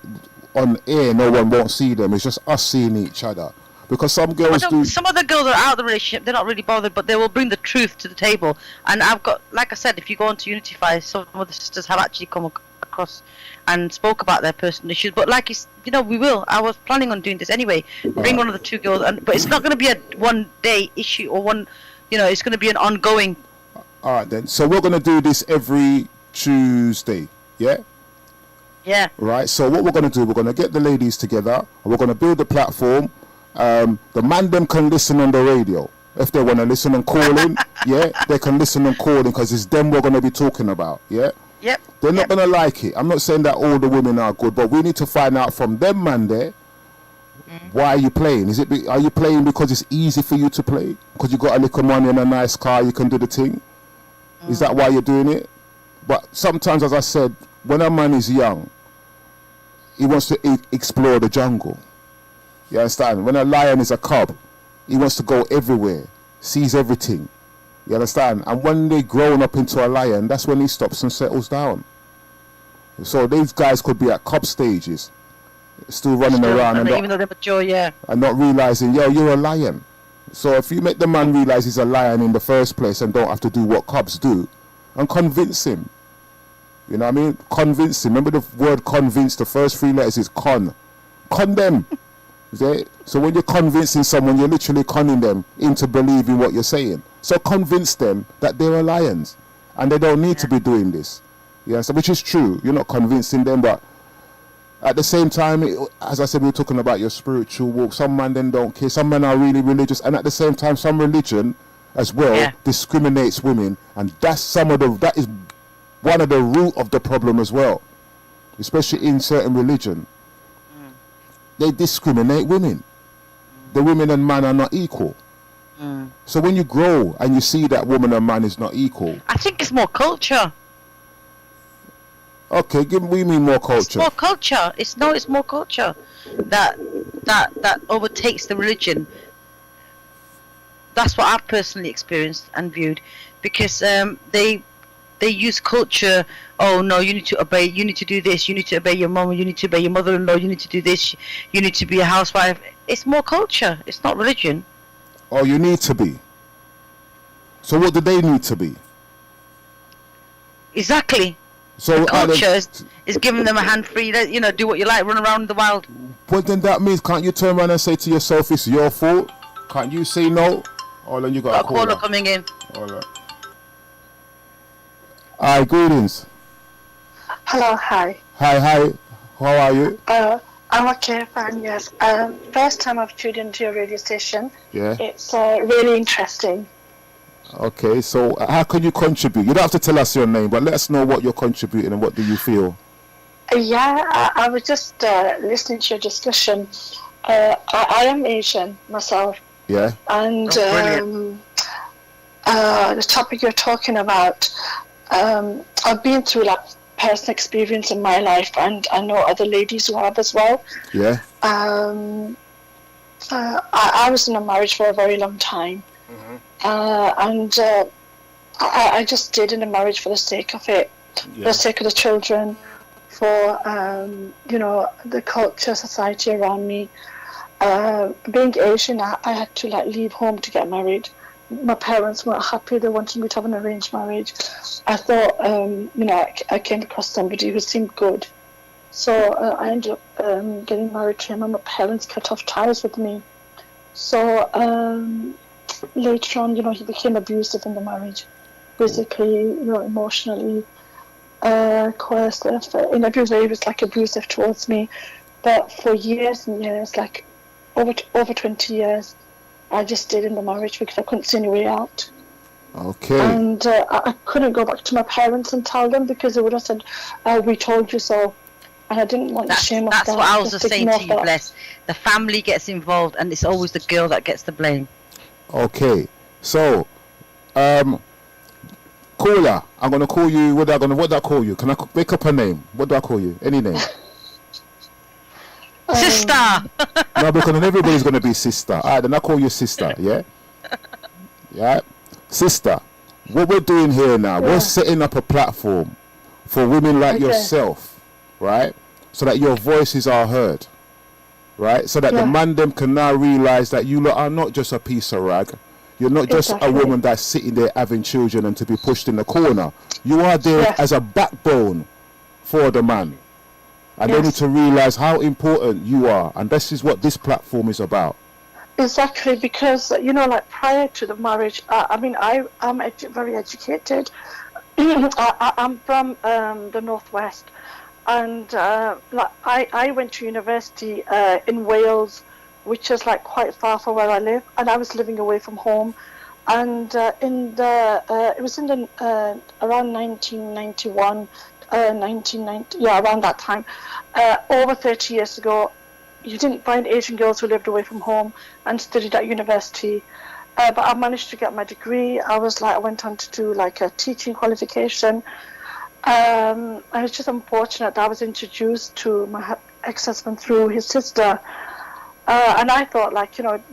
on air, no one won't see them. It's just us seeing each other. Because some girls do. Some of the girls are out of the relationship. They're not really bothered, but they will bring the truth to the table. And I've got, like I said, if you go onto Unityify, some of the sisters have actually come across and spoke about their personal issues. But like we will. I was planning on doing this anyway. Bring one of the two girls, but it's not going to be a one-day issue or one. It's going to be an ongoing. All right then. So we're going to do this every Tuesday. Yeah. Yeah. Right. So what we're going to do, we're going to get the ladies together, and we're going to build a platform. The man them can listen on the radio if they want to listen and call in. Yeah, they can listen and call in because it's them we're going to be talking about. Yeah. Yep. They're not going to like it. I'm not saying that all the women are good, but we need to find out from them, man. There, why are you playing? Are you playing because it's easy for you to play? Because you got a little money and a nice car, you can do the thing. Is that why you're doing it? But sometimes, as I said, when a man is young, he wants to explore the jungle. You understand? When a lion is a cub, he wants to go everywhere, sees everything. You understand? And when they grown up into a lion, that's when he stops and settles down. So these guys could be at cub stages, still running around and even though they're mature, yeah, and not realizing, you're a lion. So if you make the man realize he's a lion in the first place and don't have to do what cubs do, and convince him. You know what I mean? Convince him. Remember the word convince, the first 3 letters is con. Condemn. So when you're convincing someone, you're literally conning them into believing what you're saying. So convince them that they're lions and they don't need to be doing this. Yeah, so which is true. You're not convincing them, but at the same time, as I said, we were talking about your spiritual walk. Some men then don't care. Some men are really religious, and at the same time, some religion as well discriminates women, and that is one of the root of the problem as well, especially in certain religion. They discriminate women. The women and man are not equal. So when you grow and you see that woman and man is not equal, I think it's more culture. Okay, we mean more culture. It's more culture. It's more culture that overtakes the religion. That's what I've personally experienced and viewed, because they use culture. Oh no, you need to obey. You need to do this. You need to obey your mom. You need to obey your mother-in-law. You need to do this. You need to be a housewife. It's more culture. It's not religion. Oh, you need to be. So what do they need to be? Exactly. So the culture is giving them a hand free. Do what you like. Run around in the wild. But then that means, can't you turn around and say to yourself, it's your fault? Can't you say no? Or then you got a caller coming in. All right. Hi, greetings. Hello, hi. Hi. How are you? I'm okay, fine, yes. First time I've tuned into your radio station. Yeah. It's really interesting. Okay, so how can you contribute? You don't have to tell us your name, but let us know what you're contributing and what do you feel. I was just listening to your discussion. I am Asian myself. Yeah. And the topic you're talking about, I've been through personal experience in my life, and I know other ladies who have as well. Yeah. I was in a marriage for a very long time. And I just stayed in a marriage for the sake of it, for the sake of the children, for the culture, society around me. Being Asian, I had to leave home to get married. My parents weren't happy. They wanted me to have an arranged marriage. I thought, I came across somebody who seemed good, so I ended up getting married to him, and my parents cut off ties with me. So later on, he became abusive in the marriage, physically, emotionally, coercive. In a way, he was abusive towards me. But for years and years, over 20 years, I just stayed in the marriage because I couldn't see any way out. Okay. And I couldn't go back to my parents and tell them, because they would have said, we told you so. And I didn't want the shame of that. That's what I was just saying to you, Bless. The family gets involved, and it's always the girl that gets the blame. Okay. So, caller, I'm going to call you, what do I call you? Can I make up a name? What do I call you? Any name? Sister! No, because then everybody's going to be sister. All right, then I call you sister, yeah? Yeah? Sister, what we're doing here now, we're setting up a platform for women like Okay. yourself, right? So that your voices are heard, right? So that the man them can now realize that you lot are not just a piece of rag. You're not just a Exactly. woman that's sitting there having children and to be pushed in the corner. You are there Yes. as a backbone for the man. And they need Yes. to realize how important you are. And this is what this platform is about. Exactly, because like prior to the marriage, I'm very educated. I'm from the northwest, and I went to university in Wales, which is like quite far from where I live, and I was living away from home. And it was in the around 1991, 1990, around that time, over 30 years ago. You didn't find Asian girls who lived away from home and studied at university. But I managed to get my degree. I went on to do like a teaching qualification. I was just unfortunate that I was introduced to my ex-husband through his sister. And I thought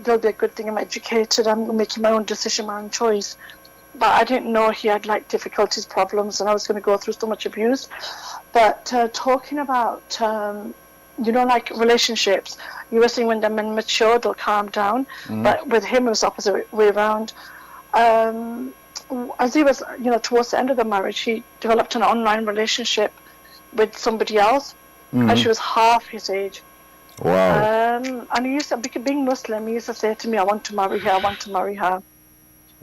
there'll be a good thing I'm educated. I'm making my own decision, my own choice. But I didn't know he had like difficulties, problems, and I was going to go through so much abuse. But talking about like relationships, you were saying when the men mature, they'll calm down. But with him, it was the opposite way around. As he was, towards the end of the marriage, he developed an online relationship with somebody else, and she was half his age. Wow. And he used to, being Muslim, he used to say to me, I want to marry her, I want to marry her.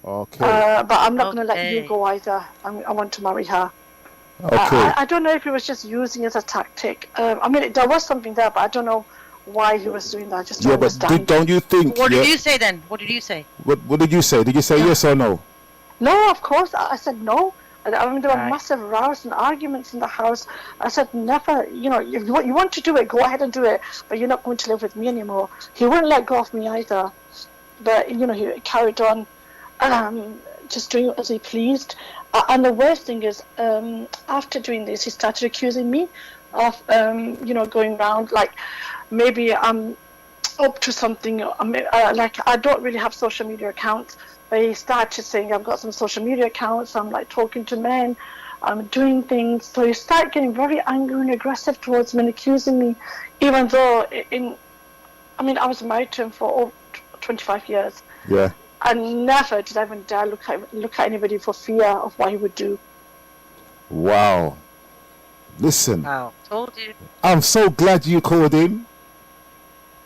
Okay. But I'm not going to let you go either. I want to marry her. Okay. I don't know if he was just using it as a tactic. There was something there, but I don't know why he was doing that. I just don't understand. Don't you think? What did you say then? What did you say? What did you say? Did you say yes or no? No, of course. I said no. There were massive rows and arguments in the house. I said never. If you want to do it, go ahead and do it. But you're not going to live with me anymore. He wouldn't let go of me either. But he carried on, just doing as he pleased. And the worst thing is, after doing this, he started accusing me of, going around like maybe I'm up to something. I don't really have social media accounts, but he started saying I've got some social media accounts. I'm like talking to men, I'm doing things. So he started getting very angry and aggressive towards me and accusing me, even though I was married to him for over 25 years. Yeah. And never did I even dare look at anybody for fear of what he would do. Wow. Listen. Wow. Told you. I'm so glad you called in.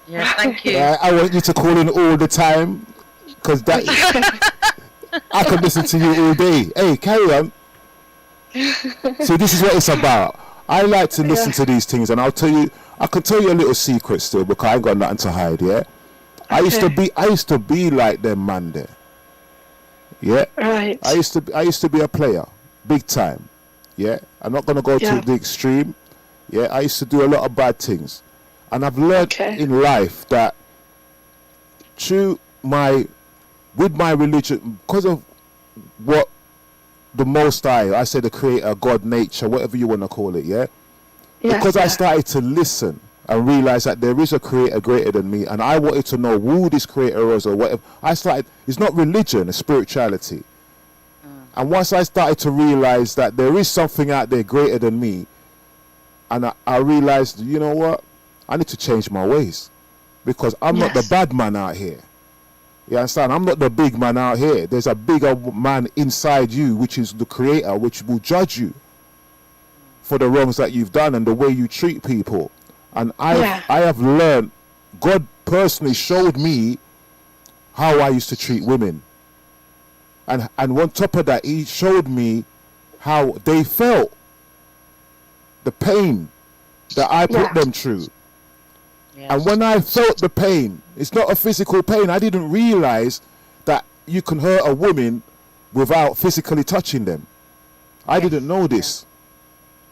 Yeah, thank you. I want you to call in all the time, because I could listen to you all day. Hey, carry on. See, this is what it's about. I like to listen to these things, and I can tell you a little secret still, because I ain't got nothing to hide, yeah? I used to be like them man there. Yeah. Right. I used to be a player, big time. Yeah. I'm not gonna go to the extreme. Yeah. I used to do a lot of bad things, and I've learned in life that with my religion, because of what the Most High, I say the Creator, God, nature, whatever you want to call it, yeah. Because I started to listen and realize that there is a creator greater than me, and I wanted to know who this creator was or whatever. It's not religion, it's spirituality. And once I started to realize that there is something out there greater than me, and I realized, you know what, I need to change my ways, because I'm not the bad man out here. You understand? I'm not the big man out here. There's a bigger man inside you, which is the creator, which will judge you for the wrongs that you've done and the way you treat people. And I have learned, God personally showed me how I used to treat women. And on top of that, he showed me how they felt, the pain that I put them through. Yes. And when I felt the pain, it's not a physical pain. I didn't realize that you can hurt a woman without physically touching them. I didn't know this.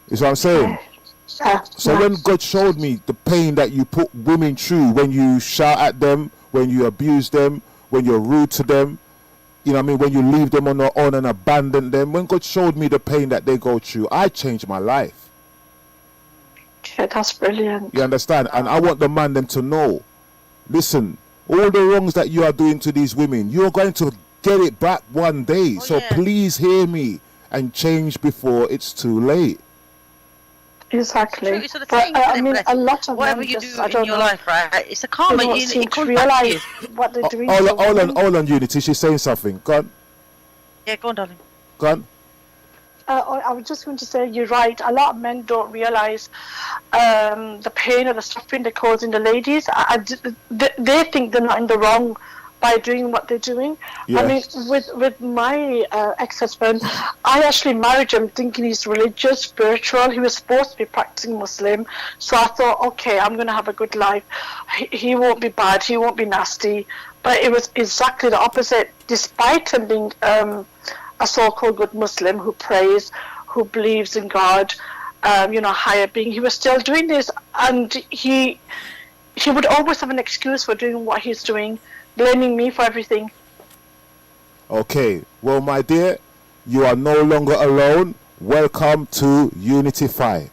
Is what I'm saying? So when God showed me the pain that you put women through, when you shout at them, when you abuse them, when you're rude to them, you know what I mean, when you leave them on their own and abandon them, when God showed me the pain that they go through, I changed my life. Yeah, that's brilliant. You understand? And I want the man them to know, listen, all the wrongs that you are doing to these women, you're going to get it back one day. Please hear me and change before it's too late. Exactly. It's sort of But thing, I isn't it, mean, Bless? a lot of Whatever men you just, do I in don't your know, life, right? It's a they karma. don't seem It to comes back to realise you. what they're doing to Hold the on, hold on, woman. hold on, Unity. She's saying something. Go on, Yeah, go on, darling. go on. I was just going to say, you're right. A lot of men don't realise the pain or the suffering they're causing the ladies. They think they're not in the wrong by doing what they're doing. Yeah. I mean, with my ex-husband, I actually married him thinking he's religious, spiritual. He was supposed to be practicing Muslim. So I thought, okay, I'm going to have a good life. He won't be bad. He won't be nasty. But it was exactly the opposite. Despite him being a so-called good Muslim who prays, who believes in God, higher being, he was still doing this, and he would always have an excuse for doing what he's doing, blaming me for everything. Okay. Well, my dear, you are no longer alone. Welcome to Unityify.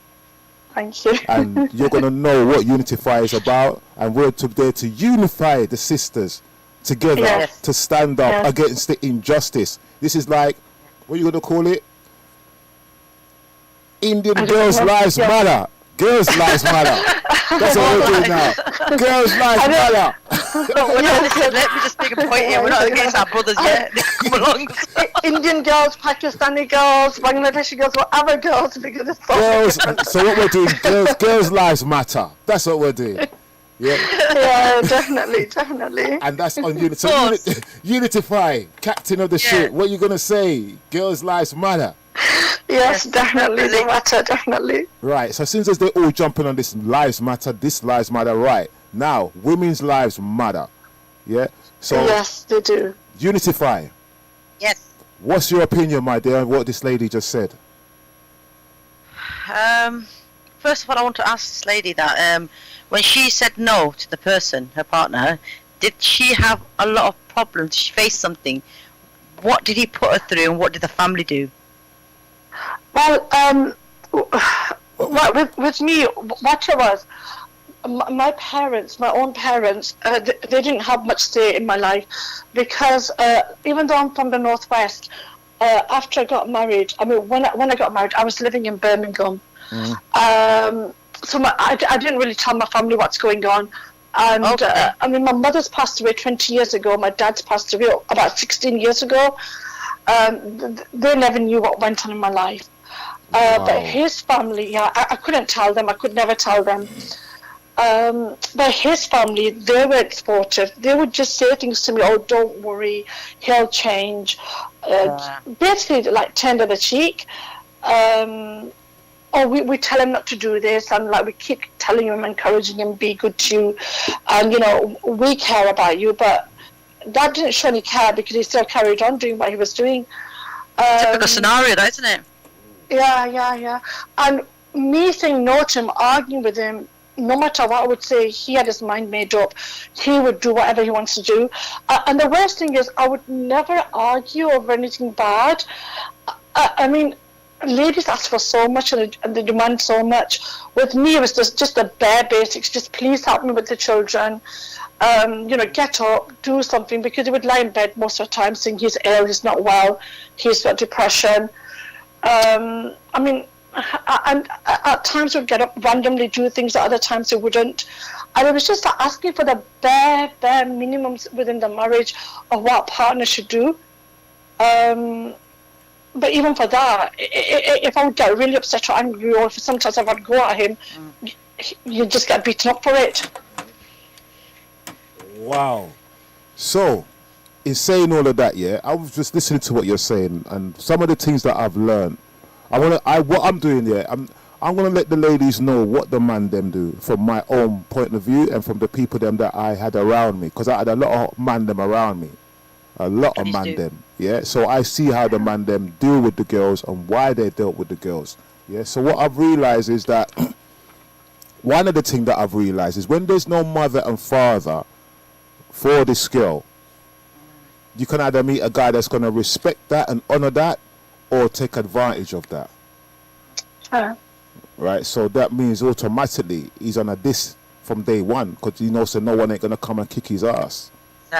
Thank you. And you're going to know what Unityify is about. And we're there to unify the sisters together Yes. to stand up Yes. against the injustice. This is like, what are you going to call it? Indian I don't Girls' know. Lives Yeah. Matter. Girls' Lives Matter. That's what we're doing now. Girls' Lives Matter. Listen, let me just make a point here. We're not against our brothers yet. They come along. Indian girls, Pakistani girls, Bangladeshi girls, whatever girls, because it's so Girls. different. So what we're doing, girls' lives matter. That's what we're doing. Yeah. Yeah, definitely. And that's on Unity. So Of course. Unityify, captain of the ship. What are you gonna say? Girls' lives matter. Yes, definitely, they matter, definitely. Right. So since they're all jumping on this lives matter, right now, women's lives matter. Yeah. So Yes, they do. Unityify. Yes. What's your opinion, my dear, on what this lady just said? First of all, I want to ask this lady that when she said no to the person, her partner, did she have a lot of problems? Did she face something? What did he put her through, and what did the family do? Well, with me, what it was, my parents, my own parents, they didn't have much say in my life, because even though I'm from the northwest, after I got married, I mean, when I got married, I was living in Birmingham. So I didn't really tell my family what's going on. And Okay. I mean, my mother's passed away 20 years ago. My dad's passed away about 16 years ago. They never knew what went on in my life. But his family, yeah, I couldn't tell them. I could never tell them. But his family, they weren't supportive. They would just say things to me, oh, don't worry, he'll change. Basically, like, turned the cheek. Oh, we tell him not to do this, and like we keep telling him, encouraging him, be good to you, and we care about you. But Dad didn't show any care because he still carried on doing what he was doing. Typical scenario, that, isn't it? Yeah. And me saying no to him, arguing with him, no matter what I would say, he had his mind made up. He would do whatever he wants to do. And the worst thing is, I would never argue over anything bad. I mean, ladies ask for so much and they demand so much. With me, it was just the bare basics. Just please help me with the children. Get up, do something, because he would lie in bed most of the time saying he's ill, he's not well, he's got depression. I mean, and at times he would get up, randomly do things, at other times he wouldn't. And it was just like asking for the bare minimums within the marriage of what a partner should do. But even for that, if I would get really upset or angry, or if sometimes I would go at him, you just get beaten up for it. Wow. So, in saying all of that, yeah, I was just listening to what you're saying, and some of the things that I've learned. What I'm doing, yeah, I'm gonna let the ladies know what the man them do from my own point of view and from the people them that I had around me, because I had a lot of man them around me. A lot of man them, yeah. So I see how the man them deal with the girls and why they dealt with the girls, yeah. So what I've realized is that one of the things that I've realized is when there's no mother and father for this girl, you can either meet a guy that's gonna respect that and honor that, or take advantage of that. Right. So that means automatically he's on a diss from day one, because he knows that no one ain't gonna come and kick his ass.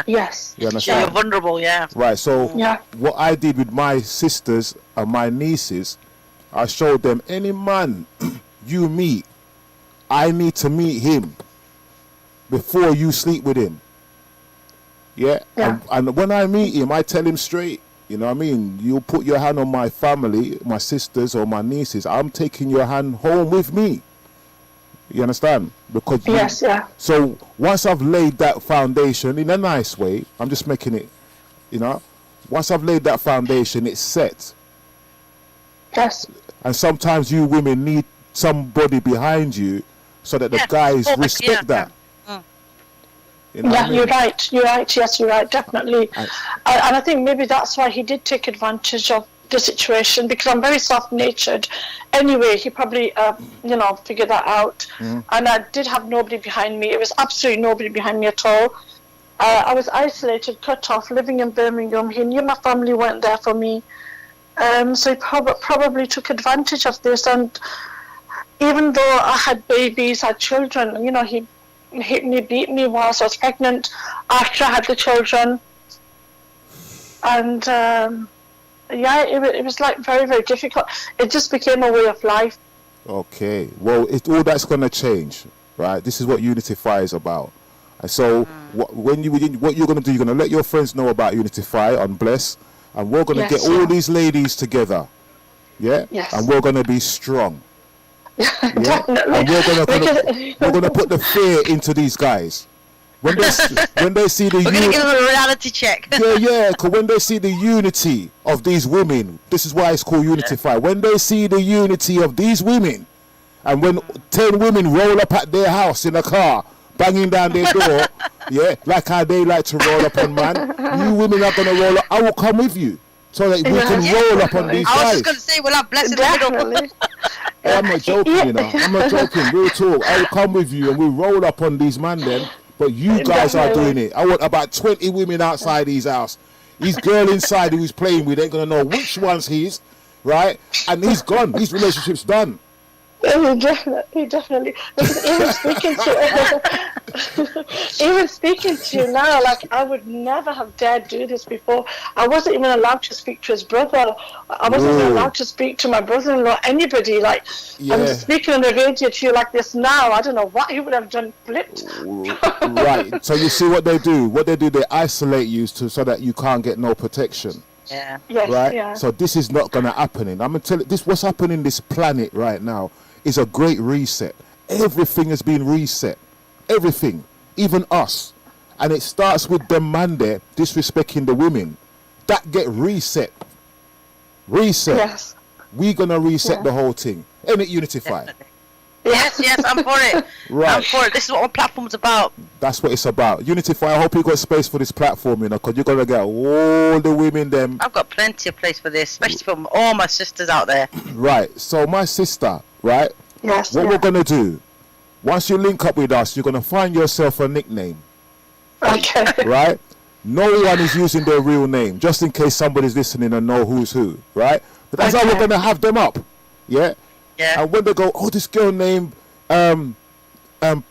Yes. You understand? You're vulnerable, yeah. Right, so Yeah. what I did with my sisters and my nieces, I showed them any man you meet, I need to meet him before you sleep with him. Yeah. And when I meet him, I tell him straight, you know what I mean? You put your hand on my family, my sisters or my nieces, I'm taking your hand home with me. You understand? Because so once I've laid that foundation in a nice way, I'm just making it, you know, once I've laid that foundation, it's set. Yes. And sometimes you women need somebody behind you so that the guys respect that. You know I mean? You're right. Yes, you're right. Definitely. And I think maybe that's why he did take advantage of the situation, because I'm very soft-natured. Anyway, he probably, figured that out. And I did have nobody behind me. It was absolutely nobody behind me at all. I was isolated, cut off, living in Birmingham. He knew my family weren't there for me. So he probably took advantage of this. And even though I had babies, I had children, you know, he hit me, beat me whilst I was pregnant, after I had the children. And it was like very, very difficult. It just became a way of life. Okay, well, all that's going to change, right? This is what Unityify is about. And so what you're going to do, you're going to let your friends know about Unityify on Bless, and we're going to get all these ladies together, and we're going to be strong. Definitely. And we're gonna put the fear into these guys when they see the we're gonna give them a reality check. Because when they see the unity of these women, this is why it's called Unityify. When they see the unity of these women, and when 10 women roll up at their house in a car, banging down their door, like how they like to roll up on man, you women are gonna roll up. I will come with you so that we can roll up on these guys. I was just gonna say, we'll have Bless in the middle. I'm not joking, you know. I'm not joking. Real talk. I will come with you and we'll roll up on these man then. But you guys are doing it. I want about 20 women outside his house. His girl inside who he's playing with ain't going to know which one's his, right? And he's gone. His relationship's done. Definitely. Because even speaking to you now, like, I would never have dared do this before. I wasn't even allowed to speak to his brother. I wasn't even allowed to speak to my brother-in-law, anybody. Like, I'm speaking on the radio to you like this now. I don't know what he would have done, flipped. Right. So you see what they do? They isolate you so that you can't get no protection. Yeah. Yes, right? Yeah. So this is not going to happen. I'm going to tell you, what's happening in this planet right now is a great reset. Everything has been reset. Everything. Even us. And it starts with the man there disrespecting the women. That get reset. Reset. Yes. We're going to reset the whole thing. Ain't it, Unityify? Yes, I'm for it. Right. I'm for it. This is what our platform's about. That's what it's about. Unityify, I hope you got space for this platform, you know, because you're going to get all the women them. I've got plenty of place for this, especially from all my sisters out there. Right. So my sister, right? Yes. What we're going to do, once you link up with us, you're going to find yourself a nickname. Okay. Right? No one is using their real name, just in case somebody's listening and know who's who, right? But that's how we're going to have them up. Yeah? Yeah. And when they go, oh, this girl named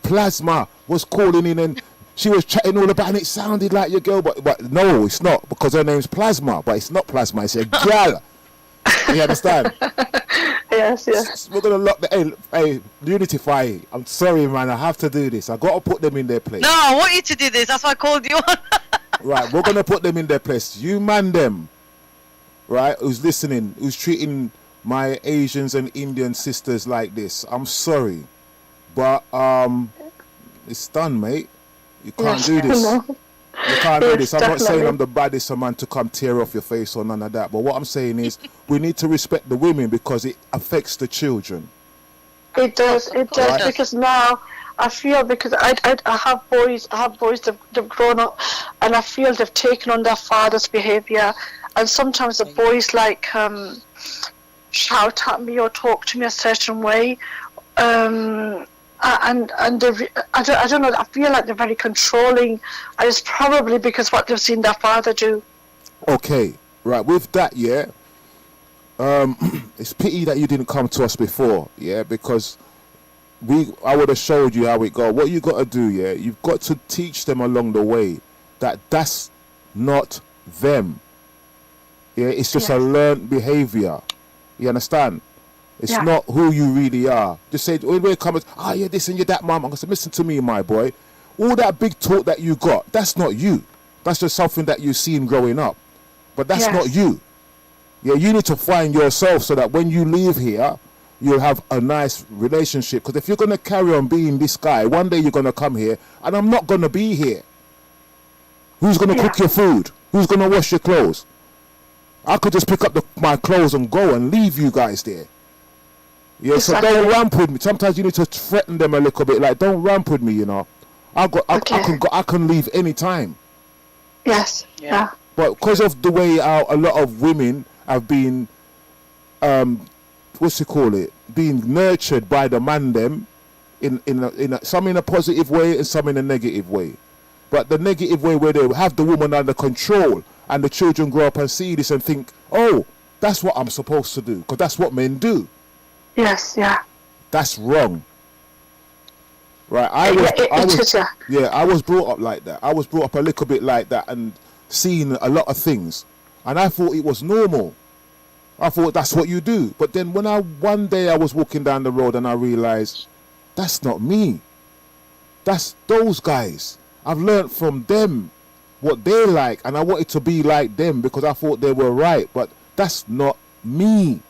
Plasma was calling in and she was chatting all about, and it sounded like your girl, but no, it's not, because her name's Plasma, but it's not Plasma, it's a gal. You understand? Yes. We're gonna lock the hey Unityify. I'm sorry, man. I have to do this. I gotta put them in their place. No, I want you to do this. That's why I called you on. Right, we're gonna put them in their place. You man them, right? Who's listening? Who's treating my Asians and Indian sisters like this? I'm sorry, but it's done, mate. You can't do this. You can't do this. I'm not saying I'm the baddest man to come tear off your face or none of that. But what I'm saying is we need to respect the women because it affects the children. It does. Right. Because now I feel, because I have boys that've grown up, and I feel they've taken on their father's behaviour, and sometimes the boys like shout at me or talk to me a certain way. And I don't know, I feel like they're very controlling, and it's probably because what they've seen their father do. Okay, right, with that, it's pity that you didn't come to us before, because I would have showed you how it go. What you got to do, you've got to teach them along the way that that's not them. It's just a learned behavior. You understand? It's not who you really are. Just say, when it comes, you're this and you're that, mum. I'm going to say, listen to me, my boy. All that big talk that you got, that's not you. That's just something that you've seen growing up. But that's not you. Yeah, you need to find yourself so that when you leave here, you'll have a nice relationship. Because if you're going to carry on being this guy, one day you're going to come here and I'm not going to be here. Who's going to cook your food? Who's going to wash your clothes? I could just pick up my clothes and go and leave you guys there. Yeah, exactly. So don't ramp with me. Sometimes you need to threaten them a little bit. Like, don't ramp with me, you know. I can leave any time. Yes. Yeah. But because of the way a lot of women have been, being nurtured by the man them, some in a positive way and some in a negative way. But the negative way where they have the woman under control and the children grow up and see this and think, oh, that's what I'm supposed to do, because that's what men do. Yes, yeah. That's wrong. Right, I was brought up like that. I was brought up a little bit like that and seen a lot of things, and I thought it was normal. I thought that's what you do. But then when one day I was walking down the road and I realized that's not me. That's those guys. I've learned from them what they like, and I wanted to be like them because I thought they were right. But that's not me.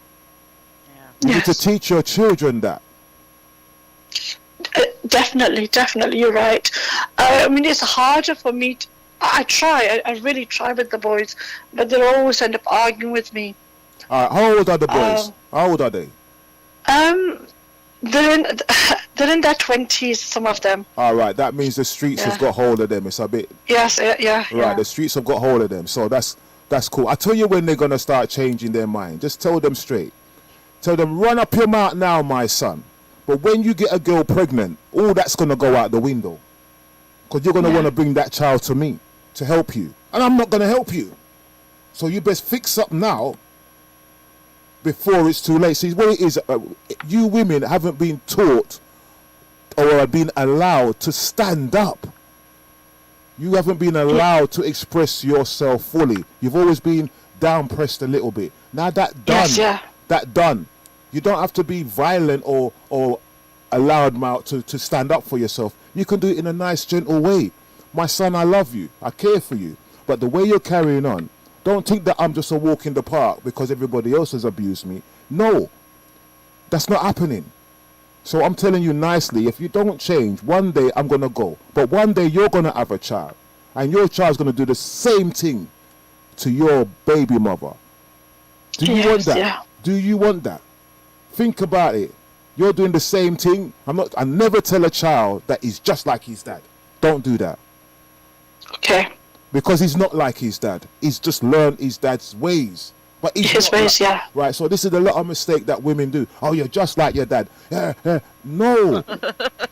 You need to teach your children that. Definitely, you're right. I mean, it's harder for me. I really try with the boys, but they'll always end up arguing with me. How old are the boys? How old are they? They're in their 20s, some of them. All right, that means the streets have got hold of them. It's a bit. Yes, yeah. Right, the streets have got hold of them, so that's cool. I tell you when they're gonna start changing their mind. Just tell them straight. Tell them, run up your mouth now, my son. But when you get a girl pregnant, all that's going to go out the window. Because you're going to want to bring that child to me to help you. And I'm not going to help you. So you best fix up now before it's too late. See, what it is, you women haven't been taught or have been allowed to stand up. You haven't been allowed to express yourself fully. You've always been down pressed a little bit. Now that done, that done. You don't have to be violent or a loud mouth to stand up for yourself. You can do it in a nice, gentle way. My son, I love you. I care for you. But the way you're carrying on, don't think that I'm just a walk in the park because everybody else has abused me. No, that's not happening. So I'm telling you nicely, if you don't change, one day I'm going to go. But one day you're going to have a child. And your child's going to do the same thing to your baby mother. Do you want that? Yeah. Do you want that? Think about it. You're doing the same thing. I never tell a child that he's just like his dad. Don't do that. Okay. Because he's not like his dad. He's just learned his dad's ways. But his ways, Right, so this is a lot of mistake that women do. Oh, you're just like your dad. No,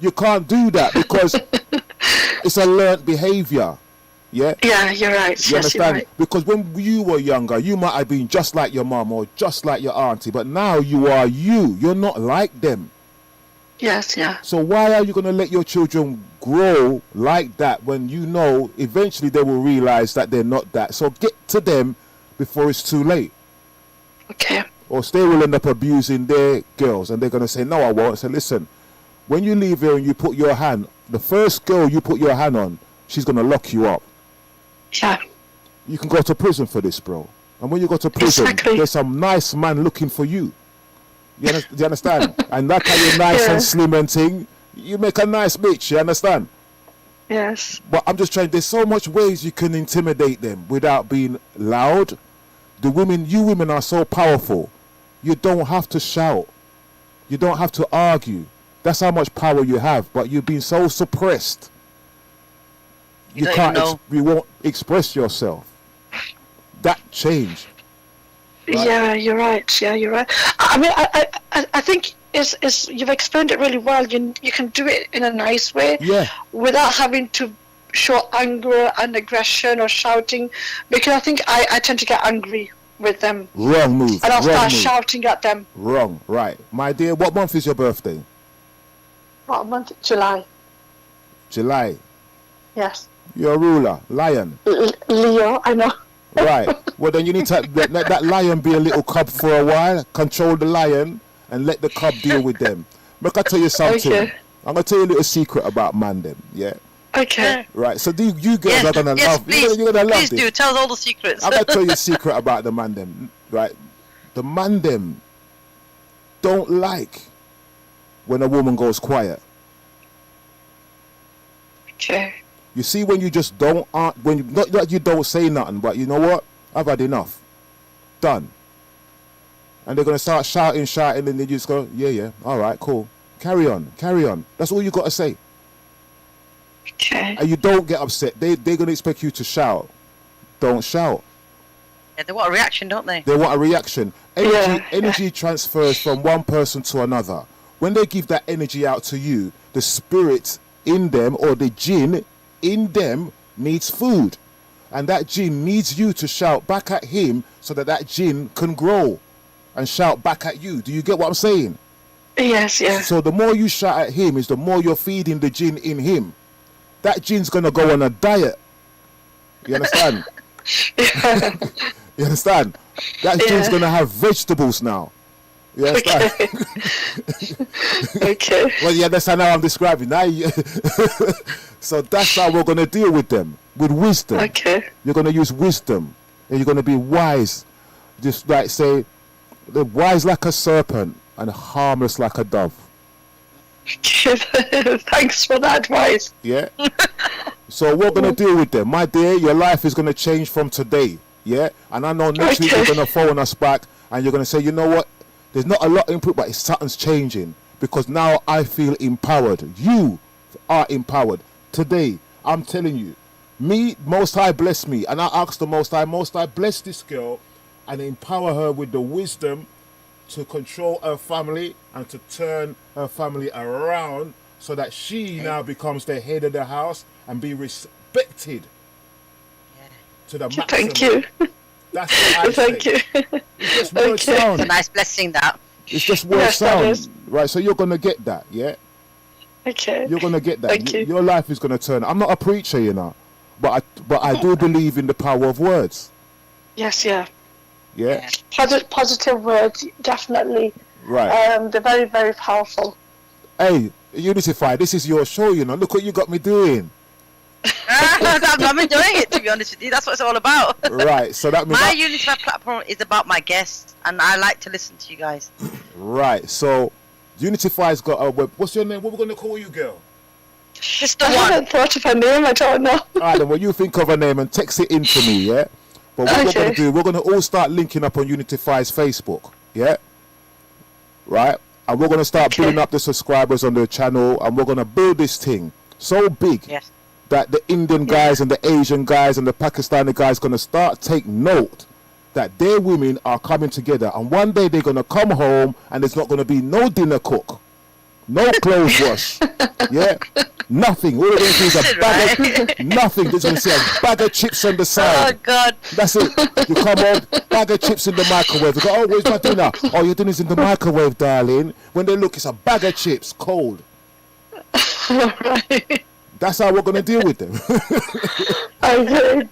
you can't do that because it's a learned behavior. Yeah? Yeah, you're right. You understand? You're right. Because when you were younger, you might have been just like your mom or just like your auntie, but now you are you. You're not like them. Yes, yeah. So why are you going to let your children grow like that when you know eventually they will realize that they're not that? So get to them before it's too late. Okay. Or they will end up abusing their girls and they're going to say, no, I won't. So listen, when you leave here and you put your hand, the first girl you put your hand on, she's going to lock you up. Yeah. You can go to prison for this, bro. And when you go to prison, there's some nice man looking for you. Do you understand? And that how you're nice and slim and thing, you make a nice bitch, you understand? Yes. But I'm just trying, there's so much ways you can intimidate them without being loud. You women are so powerful. You don't have to shout. You don't have to argue. That's how much power you have. But you've been so suppressed. You won't express yourself. That change. Right? Yeah, you're right. Yeah, you're right. I mean, I think is you've explained it really well. You can do it in a nice way. Yeah. Without having to show anger and aggression or shouting, because I think I tend to get angry with them. Wrong move. And I'll start shouting at them. Wrong. Right, my dear. What month is your birthday? What month? July. July. Yes. You're a ruler, lion. Leo, I know. Right. Well, then you need to let that lion be a little cub for a while. Control the lion, and let the cub deal with them. Make I tell you something. Okay. I'm gonna tell you a little secret about man them. Yeah. Okay. Right. So you girls are gonna yes, love. please, You're gonna love please this. do. Tell us all the secrets. I'm gonna tell you a secret about the man them. Right. The man them don't like when a woman goes quiet. Okay. You see, when you just don't, when you, not that you don't say nothing, but you know what? I've had enough. Done. And they're gonna start shouting, and then you just go, yeah, all right, cool. Carry on. That's all you gotta say. Okay. And you don't get upset. They're gonna expect you to shout. Don't shout. Yeah, they want a reaction, don't they? They want a reaction. Energy transfers from one person to another. When they give that energy out to you, the spirit in them or the jinn in them needs food. And that jinn needs you to shout back at him so that jinn can grow and shout back at you. Do you get what I'm saying? Yes, yes. So the more you shout at him is the more you're feeding the jinn in him. That jinn's going to go on a diet. You understand? You understand? That jinn's going to have vegetables now. You understand? Okay. Well, you understand how I'm describing now. So that's how we're going to deal with them, with wisdom. Okay. You're going to use wisdom, and you're going to be wise. Just like say, they're wise like a serpent and harmless like a dove. Thanks for that advice. Yeah. So we're going to deal with them. My dear, your life is going to change from today. Yeah. And I know next week you're going to phone us back and you're going to say, you know what? There's not a lot of input, but something's changing because now I feel empowered. You are empowered. Today, I'm telling you, me, Most High bless me. And I ask the Most High, bless this girl and empower her with the wisdom to control her family and to turn her family around so that she now becomes the head of the house and be respected to the maximum. Thank you. That's what I Thank say. you. It's just word sound. It's a nice blessing, that. It's just word Yes, that sound. is. Right, so you're going to get that, yeah? Okay. You're going to get that. Thank you. Your life is going to turn. I'm not a preacher, you know, but I do believe in the power of words. Yes, yeah. Yeah? Positive words, definitely. Right. They're very, very powerful. Hey, Unityify, this is your show, you know. Look what you got me doing. I'm enjoying it, to be honest with you. That's what it's all about. Right, so that means... My Unityify platform is about my guests, and I like to listen to you guys. Right, so Unityify's got a web... What's your name? What are we going to call you, girl? Just the I one. haven't thought of a name, I don't know. All right, then, well, you think of a name and text it in to me, yeah? But what we're Okay. going to do, we're going to all start linking up on Unityify's Facebook, yeah? Right? And we're going to start building up the subscribers on the channel, and we're going to build this thing so big Yes. that the Indian guys and the Asian guys and the Pakistani guys going to start take note that their women are coming together, and one day they're going to come home and there's not going to be no dinner cook, no clothes wash, yeah, nothing. All they're going to do is a bag of nothing. They're going to see a bag of chips on the Oh, side. God. That's it. You come home, bag of chips in the microwave. You go, oh, where's my dinner? Oh, your dinner's in the microwave, darling. When they look, it's a bag of chips, cold. Right. That's how we're going to deal with them. Okay.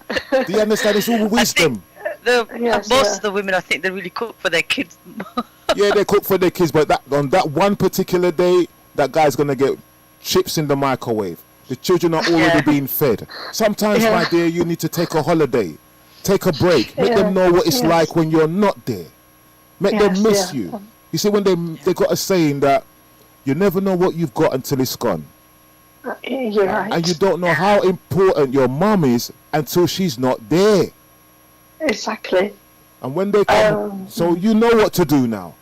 Do you understand? It's all wisdom. Yes, Most of the women, I think, they really cook for their kids. Yeah, they cook for their kids, but on that one particular day, that guy's going to get chips in the microwave. The children are already being fed. Sometimes, my dear, you need to take a holiday. Take a break. Make them know what it's like when you're not there. Make them miss you. You see, when they got a saying that you never know what you've got until it's gone. You're right. And you don't know how important your mum is until she's not there. Exactly. And when they come, so you know what to do now.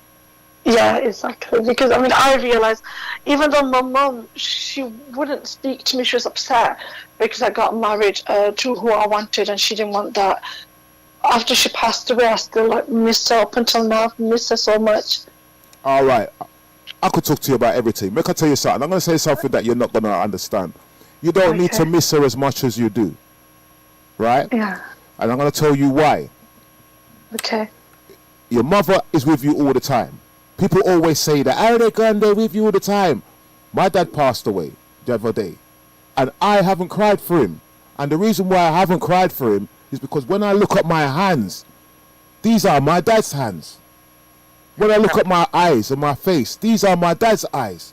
Yeah, exactly. Because, I mean, I realised, even though my mum, she wouldn't speak to me, she was upset because I got married to who I wanted and she didn't want that. After she passed away, I still miss her up until now. I miss her so much. All right. I could talk to you about everything. Make I tell you something. I'm going to say something that you're not going to understand. You don't need to miss her as much as you do. Right? Yeah. And I'm going to tell you why. Okay. Your mother is with you all the time. People always say that, oh, they're gone, they're with you all the time. My dad passed away the other day. And I haven't cried for him. And the reason why I haven't cried for him is because when I look at my hands, these are my dad's hands. When I look at my eyes and my face, these are my dad's eyes.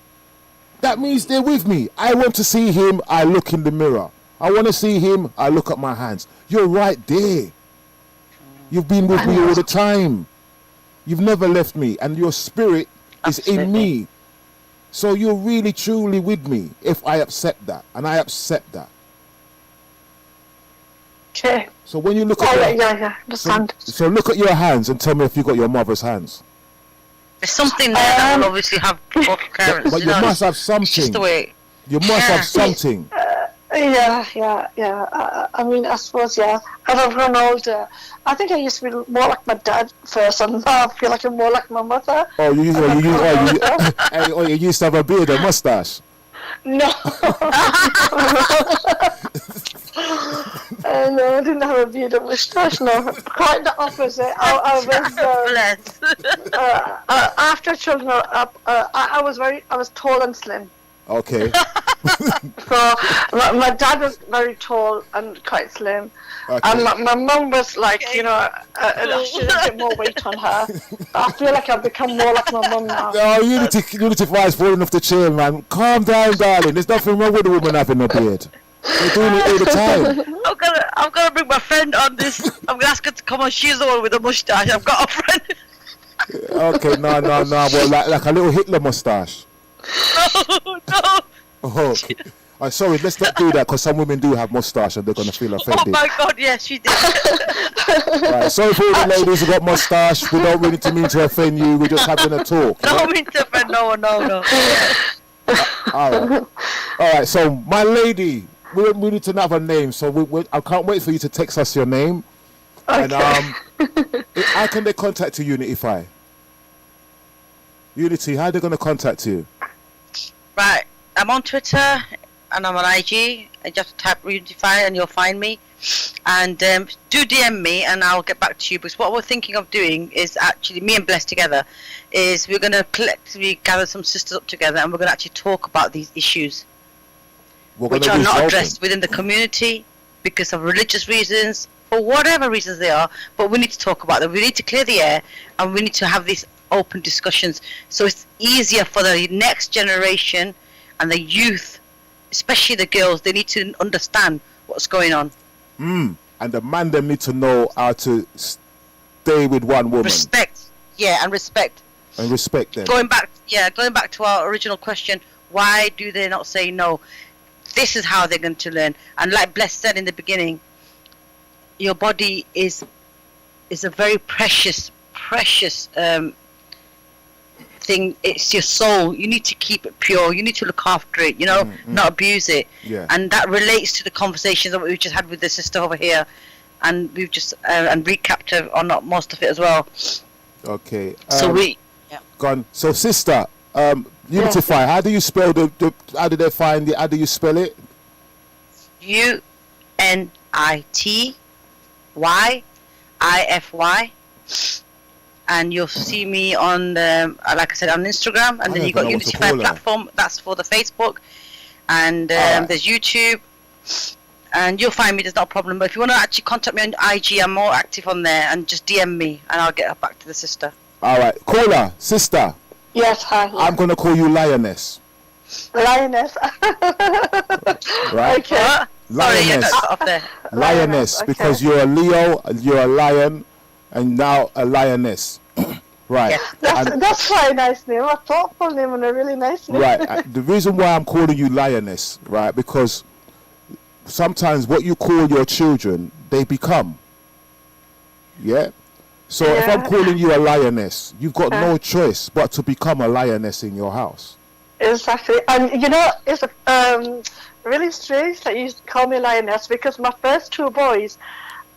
That means they're with me. I want to see him, I look in the mirror. I want to see him, I look at my hands. You're right there. You've been with me all the time. You've never left me, and your spirit is in me. So you're really, truly with me if I accept that, and I accept that. Okay. So when you look at understand. So look at your hands and tell me if you got your mother's hands. There's something there that will obviously have both parents. But you must have something. It's just the way. You must have something. I mean, I suppose, as I've grown older, I think I used to be more like my dad first, and now I feel like I'm more like my mother. Oh, you used to have a beard and mustache. No. No, I didn't have a beard and mustache, no. Quite the opposite. I was, after children, I was tall and slim. Okay. So my dad was very tall and quite slim, and my mum was like, she had a bit more weight on her. I feel like I've become more like my mum now. Oh, Unityify is falling off the chair, man. Calm down, darling. There's nothing wrong with a woman having a beard. They're doing it all the time. I'm gonna bring my friend on this. I'm gonna ask her to come on. She's the one with the mustache. I've got a friend. Okay, no. Well, like a little Hitler mustache. No. Oh, sorry, let's not do that, because some women do have mustache and they're going to feel offended. Oh my God, yes, she did. Right, sorry for all the ladies who got mustache. We don't really mean to offend you. We're just having a talk. Don't mean to offend no one, no. All right. So my lady, we need to have a name. So I can't wait for you to text us your name. Okay. And how can they contact you, Unityify? Unity, how are they going to contact you? Right, I'm on Twitter and I'm on IG. I just type Unityify and you'll find me. And do DM me and I'll get back to you. Because what we're thinking of doing is actually, me and Bless together, is we're going to collectively gather some sisters up together and we're going to actually talk about these issues, which are not addressed within the community because of religious reasons, or whatever reasons they are. But we need to talk about them. We need to clear the air and we need to have these open discussions so it's easier for the next generation and the youth, especially the girls. They need to understand what's going on. And the man them need to know how to stay with one woman. Respect. And respect them. Going back to our original question, why do they not say no? This is how they're going to learn. And like Bless said in the beginning, your body is a very precious thing. It's your soul. You need to keep it pure. You need to look after it, not abuse it. And that relates to the conversations that we've just had with the sister over here, and we've just and recapped on most of it as well. Okay. Gone. So sister, Unityify, how do you spell how do they find it? How do you spell it? UNITYIFY. And you'll see me on, like I said, on Instagram, and then you've got Unityify platform. That's for the Facebook, and there's YouTube, and you'll find me. There's not a problem. But if you want to actually contact me on IG, I'm more active on there, and just DM me, and I'll get back to the sister. All right, caller, sister. Yes, hi. Yeah. I'm gonna call you Lioness. Lioness. Right. Okay. Lioness. Sorry, I got cut off there. Lioness, okay. Because you're a Leo, you're a lion, and now a lioness. Right. Yeah. That's quite a nice name. A thoughtful name and a really nice name. Right. The reason why I'm calling you Lioness, right, because sometimes what you call your children, they become. Yeah? So if I'm calling you a lioness, you've got no choice but to become a lioness in your house. Exactly. And it's really strange that you call me Lioness, because my first two boys,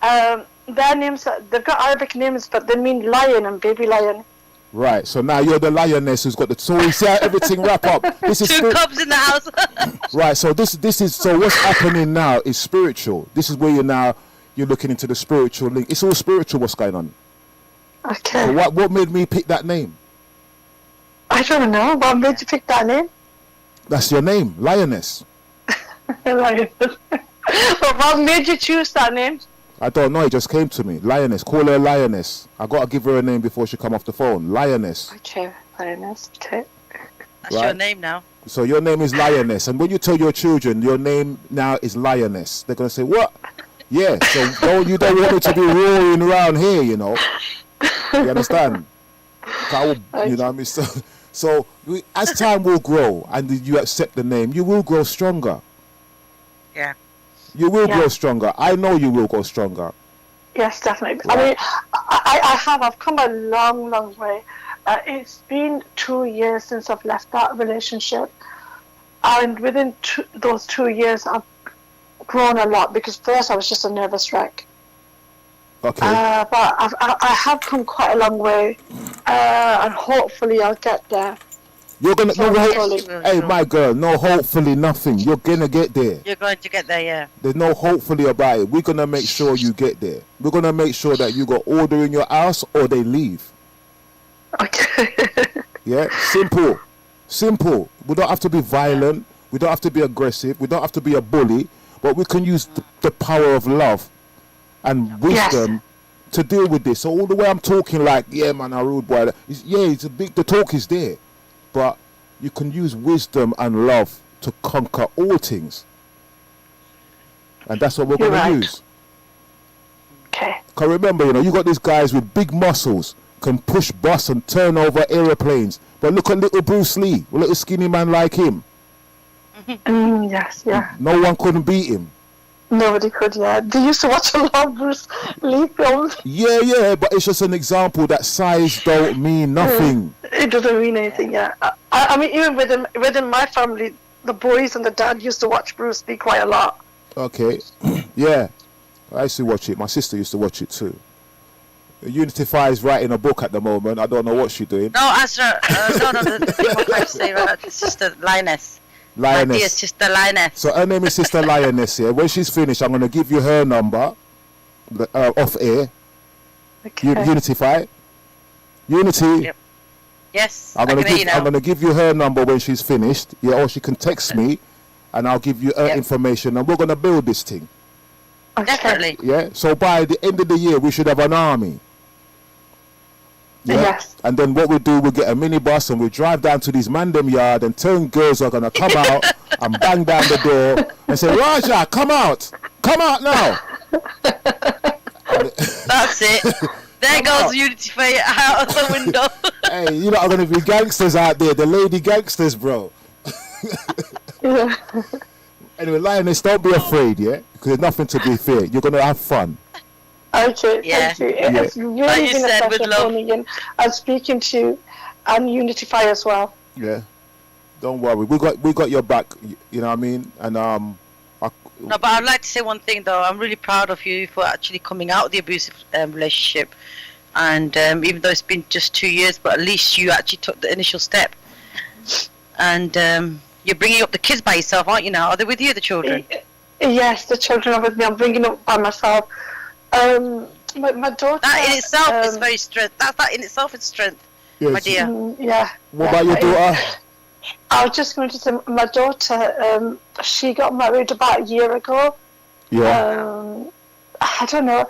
their names, they've got Arabic names, but they mean lion and baby lion. Right, so now you're the lioness who's got the... So we see how everything wrap up. This is two cubs in the house. Right, so this is... So what's happening now is spiritual. This is where you're looking into the spiritual link. It's all spiritual what's going on. Okay. So what made me pick that name? I don't know. What made you pick that name? That's your name, Lioness. Lioness. But what made you choose that name? I don't know. It just came to me. Lioness. Call her Lioness. I gotta give her a name before she come off the phone. Lioness. Okay, Lioness. Okay. That's your name now. So your name is Lioness, and when you tell your children your name now is Lioness, they're gonna say what? Yeah. So you don't want me to be roaring around here, you know? You understand? You know what I mean? So as time will grow and you accept the name, you will grow stronger. Yeah. You will grow stronger. I know you will go stronger. Yes, definitely. Right. I mean, I've come a long, long way. It's been 2 years since I've left that relationship. And within those 2 years, I've grown a lot because first I was just a nervous wreck. Okay. But I have come quite a long way. And hopefully I'll get there. You're gonna Hey, my girl, no hopefully nothing. You're gonna get there. You're going to get there, yeah. There's no hopefully about it. We're gonna make sure you get there. We're gonna make sure that you got order in your house or they leave. Okay. Yeah, simple. We don't have to be violent. We don't have to be aggressive. We don't have to be a bully. But we can use the power of love and wisdom to deal with this. So all the way I'm talking like, yeah, man, a rude boy. It's a big. The talk is there. But you can use wisdom and love to conquer all things. And that's what we're going to use. Okay. Because remember, you got these guys with big muscles, can push bus and turn over aeroplanes. But look at little Bruce Lee, a little skinny man like him. Yes, yeah. No one couldn't beat him. Nobody could, yeah. They used to watch a lot of Bruce Lee films. Yeah, but it's just an example that size don't mean nothing. It doesn't mean anything, yeah. I mean, even within my family, the boys and the dad used to watch Bruce Lee quite a lot. Okay, yeah. I used to watch it. My sister used to watch it too. Unityify is writing a book at the moment. I don't know what she's doing. No, Azra, the sister Lioness. My dear sister Lioness. So her name is Sister Lioness here. When she's finished, I'm going to give you her number off air. Okay. Unityify. Unity. Yep. Yes, I'm going to give you her number when she's finished. Yeah, or she can text me and I'll give you her information and we're going to build this thing. Okay. Definitely. Yeah, so by the end of the year, we should have an army. Yeah? Yes. And then what we do, we get a minibus and we drive down to these mandem yard and 10 girls are going to come out and bang down the door and say, Raja, come out now. That's it. There goes Unityify out of the window. Hey, you know, are going to be gangsters out there, the lady gangsters, bro. Yeah. Anyway, Lioness, don't be afraid, yeah? Because there's nothing to be feared. You're going to have fun. Okay, Yeah. thank you. It's really Like you been a said, with pleasure love. phoning in and speaking to you and Unityify as well. Yeah. Don't worry. We got your back, you know what I mean? And No, but I'd like to say one thing though. I'm really proud of you for actually coming out of the abusive relationship. And even though it's been just 2 years, but at least you actually took the initial step. And you're bringing up the kids by yourself, aren't you now? Are they with you, the children? Yes, the children are with me. I'm bringing up by myself. My daughter. That in itself is very strength. That in itself is strength, yes. my dear. Yeah. What about your daughter? I was just going to say, my daughter, she got married about a year ago. Yeah. I don't know.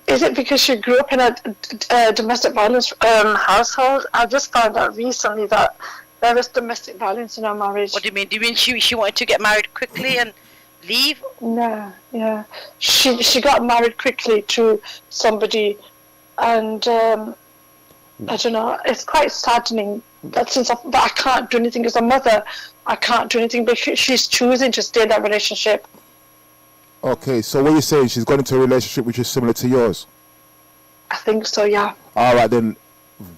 Is it because she grew up in a domestic violence household? I just found out recently that there is domestic violence in our marriage. What do you mean? Do you mean she wanted to get married quickly and leave? No, yeah. She got married quickly to somebody, and I don't know. It's quite saddening that but I can't do anything as a mother. I can't do anything because she's choosing to stay in that relationship. Okay, so what you're saying, she's gone into a relationship which is similar to yours? I think so, yeah. All right, then.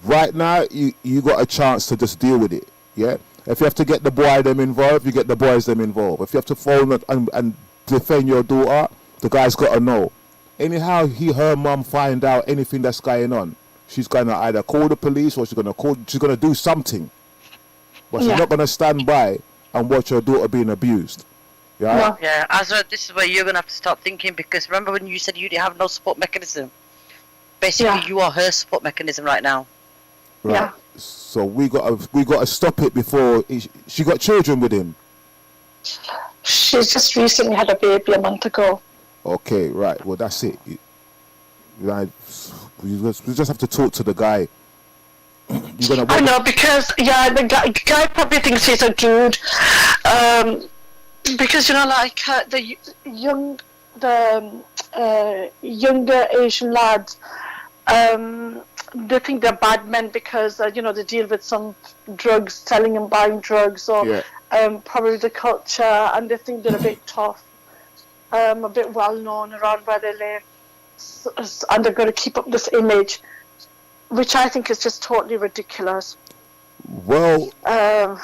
Right now, you got a chance to just deal with it, yeah? If you have to get the boy them involved, you get the boys them involved. If you have to phone and defend your daughter, the guy's got to know. Anyhow, her mum find out anything that's going on, she's going to either call the police or she's going to do something. But she's not going to stand by and watch her daughter being abused. Yeah? No. Yeah, Azra, this is where you're going to have to start thinking, because remember when you said you didn't have no support mechanism? Basically, you are her support mechanism right now. Right. Yeah. So we got to stop it before she got children with him. She just recently had a baby a month ago. Okay, right. Well, that's it. Right. We just have to talk to the guy. I know, because the guy probably thinks he's a dude, because like the younger Asian lads, they think they're bad men because they deal with some drugs, selling and buying drugs, or probably the culture, and they think they're a bit tough, a bit well known around where they live, and they're going to keep up this image, which I think is just totally ridiculous. Well, I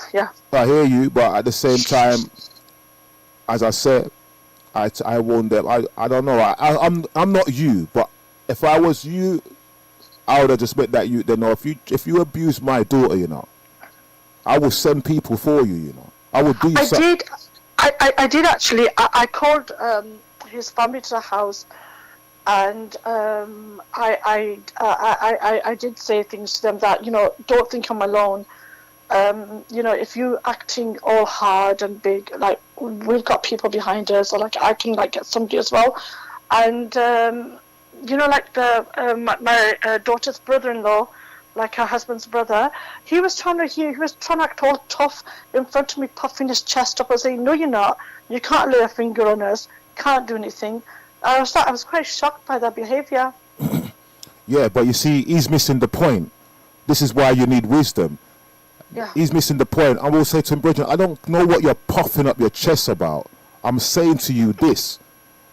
hear you, but at the same time, as I said, I warned them. I don't know. I'm not you, but if I was you, I would have just met that you. Then if you abuse my daughter, I will send people for you. I would do. I did actually. I called his family to the house. And I did say things to them that, don't think I'm alone. If you're acting all hard and big, like, we've got people behind us, or like I can get somebody as well. And like my daughter's brother-in-law, like her husband's brother, he was trying to act all tough in front of me, puffing his chest up and saying, "No, you're not. You can't lay a finger on us. Can't do anything." I was quite shocked by that behaviour. Yeah, but you see, he's missing the point. This is why you need wisdom. Yeah. He's missing the point. I will say to him, Bridget, I don't know what you're puffing up your chest about. I'm saying to you this.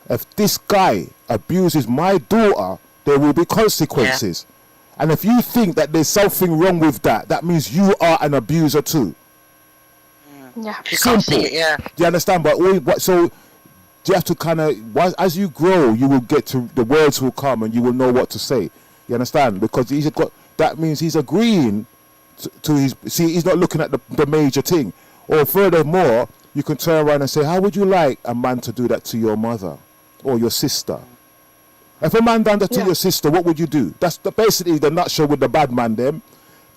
If this guy abuses my daughter, there will be consequences. Yeah. And if you think that there's something wrong with that, that means you are an abuser too. Yeah. You can't see it, yeah. Do you understand? But so you have to kind of, as you grow, you will get to, the words will come and you will know what to say. You understand? Because that means he's agreeing to his, see, he's not looking at the major thing. Or furthermore, you can turn around and say, how would you like a man to do that to your mother or your sister? If a man done that to your sister, what would you do? That's basically the nutshell with the bad man them.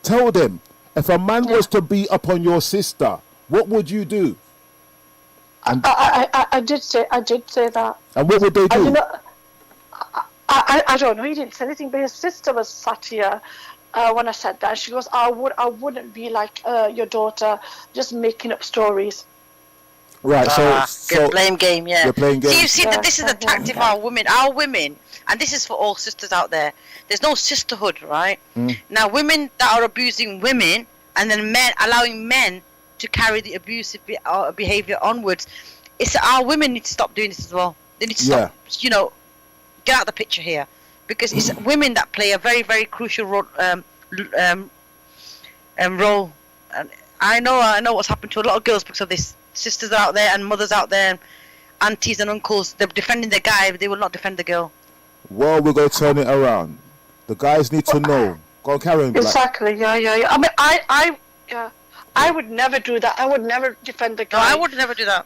Tell them, if a man was to beat up on your sister, what would you do? And I did say that. And what would they do? I don't know. He didn't say anything, but his sister was sat here when I said that. She goes, I wouldn't be like your daughter, just making up stories. Right. So blame game. Yeah. You're playing game. See, this is the tactic of our women. Our women, and this is for all sisters out there. There's no sisterhood, right? Now, women that are abusing women, and then men allowing men to carry the abusive behavior onwards. It's our women need to stop doing this as well. They need to stop, get out of the picture here, because it's women that play a very, very crucial role. Role. And I know what's happened to a lot of girls because of this. Sisters out there and mothers out there, and aunties and uncles. They're defending the guy, but they will not defend the girl. Well, we're going to turn it around. The guys need to know. Go on, Karen. Exactly. Yeah. I mean, I would never do that. I would never defend the guy. No, I would never do that.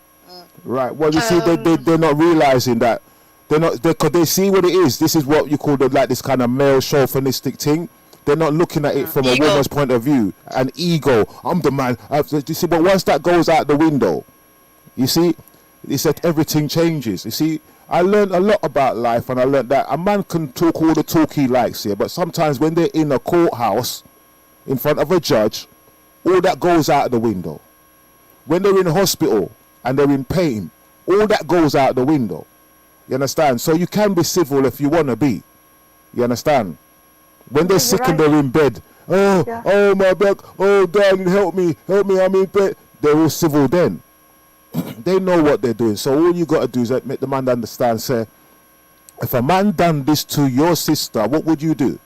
Right. Well, you see, they're not realizing that. Because they see what it is. This is what you call this kind of male chauvinistic thing. They're not looking at it from a woman's point of view. An ego. I'm the man. You see, but once that goes out the window, you see, it's that everything changes. You see, I learned a lot about life, and I learned that a man can talk all the talk he likes here, but sometimes when they're in a courthouse, in front of a judge, all that goes out the window. When they're in hospital and they're in pain, all that goes out the window. You understand? So you can be civil if you want to be. You understand? When they're sick and they're in bed, oh my back, oh darling, help me, I'm in bed. They're all civil then. They know what they're doing. So all you got to do is make the man understand, say, if a man done this to your sister, what would you do?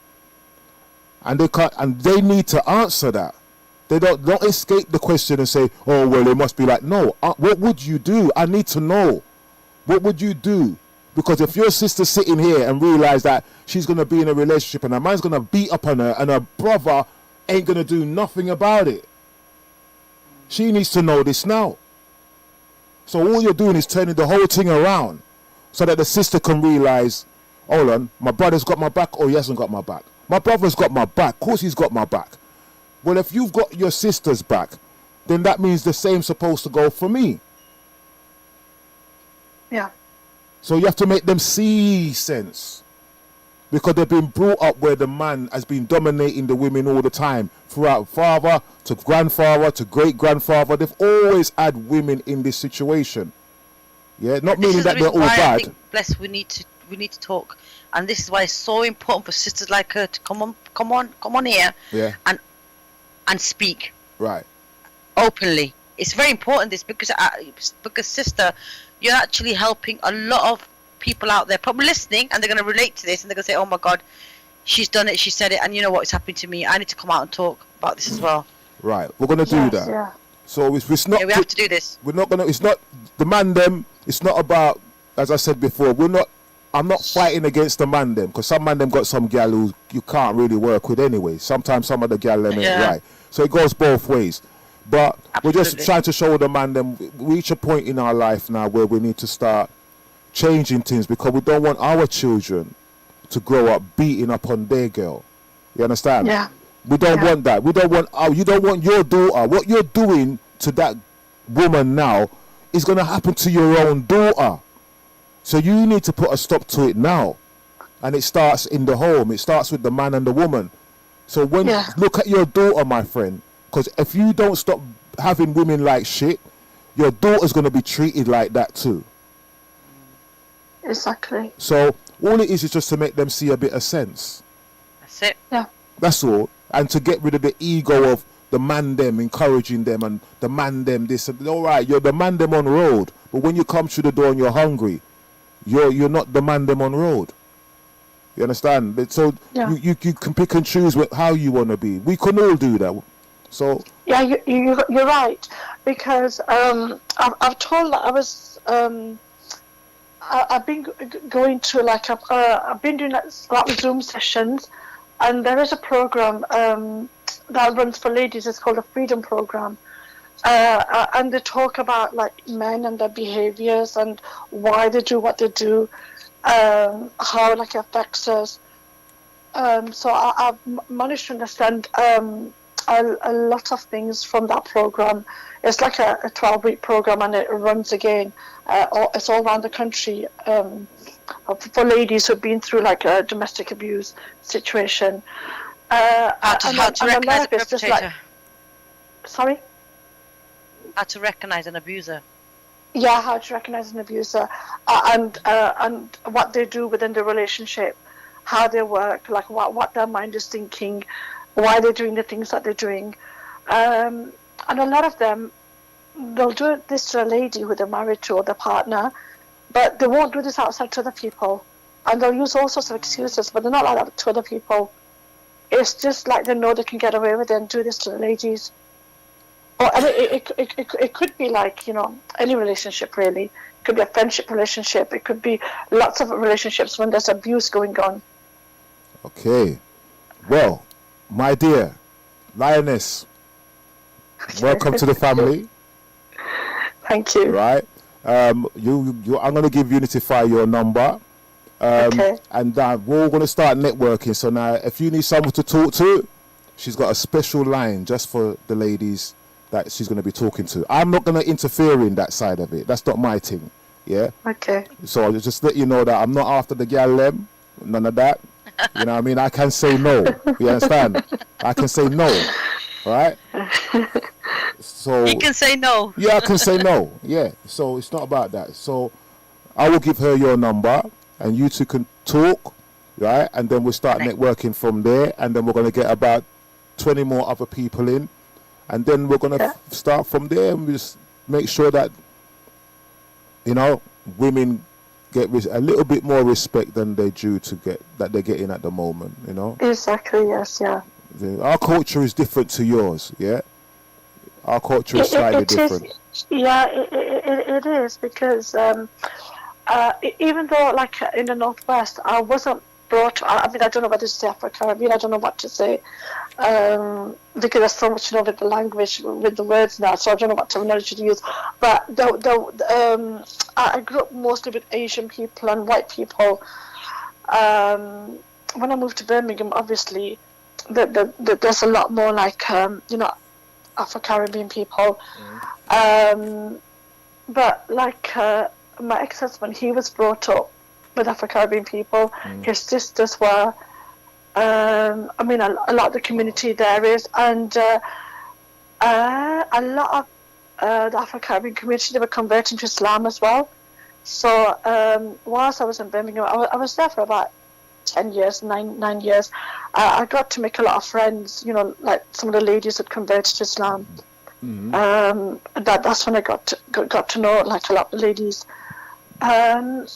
And they need to answer that. They don't escape the question and say, oh well, it must be like, no, what would you do? I need to know. What would you do? Because if your sister's sitting here and realize that she's going to be in a relationship and a man's going to beat up on her and her brother ain't going to do nothing about it, she needs to know this now. So all you're doing is turning the whole thing around so that the sister can realize, hold on, my brother's got my back or he hasn't got my back. My brother's got my back. Of course he's got my back. Well, if you've got your sister's back, then that means the same's supposed to go for me. Yeah. So you have to make them see sense. Because they've been brought up where the man has been dominating the women all the time. Throughout father to grandfather to great-grandfather. They've always had women in this situation. Yeah, not meaning that they're all bad. I think, bless, we need to talk. And this is why it's so important for sisters like her to come on here and speak. Right. Openly. It's very important this because sister, you're actually helping a lot of people out there probably listening, and they're going to relate to this, and they're going to say, oh my God, she's done it, she said it, and you know what, it's happened to me. I need to come out and talk about this as well. Right, we're going to do that. Yeah. So it's not. Yeah, we have to do this. We're not going to. It's not the man them. It's not about, as I said before. I'm not fighting against the man them, because some man them got some gal who you can't really work with anyway. Sometimes some of the gal them ain't right. So it goes both ways. But we're just trying to show the man them we reach a point in our life now where we need to start changing things, because we don't want our children to grow up beating up on their girl. You understand? Yeah. We don't want that. We don't want. You don't want your daughter. What you're doing to that woman now is going to happen to your own daughter. So you need to put a stop to it now. And it starts in the home. It starts with the man and the woman. So when look at your daughter, my friend, because if you don't stop having women like shit, your daughter's going to be treated like that too. Exactly. So all it is just to make them see a bit of sense. That's it. Yeah. That's all. And to get rid of the ego of the man them, encouraging them, and the man them this. And, all right, you're the man them on road, but when you come through the door and you're hungry, you're not the man them on road. You understand? So you can pick and choose how you want to be. We can all do that. So yeah, you're right, because I've told that I was I've been going to I've been doing a lot of Zoom sessions, and there is a program that runs for ladies. It's called a Freedom Program, and they talk about like men and their behaviors and why they do what they do, how like it affects us. So I've managed to understand a lot of things from that program. It's like a 12-week program, and it runs again. It's all around the country for ladies who've been through like a domestic abuse situation. How to recognize a perpetrator. Sorry? How to recognize an abuser. Yeah, how to recognize an abuser, and what they do within the relationship, how they work, like what their mind is thinking, why they're doing the things that they're doing. And a lot of them, they'll do this to a lady who they're married to or their partner, but they won't do this outside to other people. And they'll use all sorts of excuses, but they're not like that to other people. It's just like they know they can get away with it and do this to the ladies. Or I mean, it could be like, you know, any relationship really. It could be a friendship relationship. It could be lots of relationships when there's abuse going on. Okay. Well, my dear Lioness, welcome to the family. Thank you. Right. I'm going to give Unityify your number. Okay. And we're all going to start networking. So now, if you need someone to talk to, she's got a special line just for the ladies that she's going to be talking to. I'm not going to interfere in that side of it. That's not my thing. Yeah. Okay. So I'll just let you know that I'm not after the gal them. None of that. You know what I mean? I can say no. You understand? I can say no. All right? So You can say no. yeah, I can say no. Yeah. So it's not about that. So I will give her your number, and you two can talk, right? And then we'll start networking from there, and then we're going to get about 20 more other people in, and then we're going to start from there, and we just make sure that, you know, women get a little bit more respect than they're due to get, that they're getting at the moment, you know? Exactly, yes, yeah. Our culture is different to yours, yeah? Our culture is slightly different. It is, because even though, like, in the Northwest, I wasn't brought, I mean, I don't know whether to say Afro-Caribbean, I don't know what to say, because there's so much, you know, with the language, with the words now, so I don't know what terminology to use, but I grew up mostly with Asian people and white people. When I moved to Birmingham, obviously, there's a lot more, like, you know, Afro-Caribbean people, but, like, my ex-husband, he was brought up with Afro-Caribbean people. His sisters were. I mean, a lot of the community there is, and a lot of the Afro-Caribbean community, they were converting to Islam as well. So whilst I was in Birmingham, I was there for about 10 years, nine years. I got to make a lot of friends, you know, like some of the ladies had converted to Islam. That's when I got to know like a lot of the ladies. Now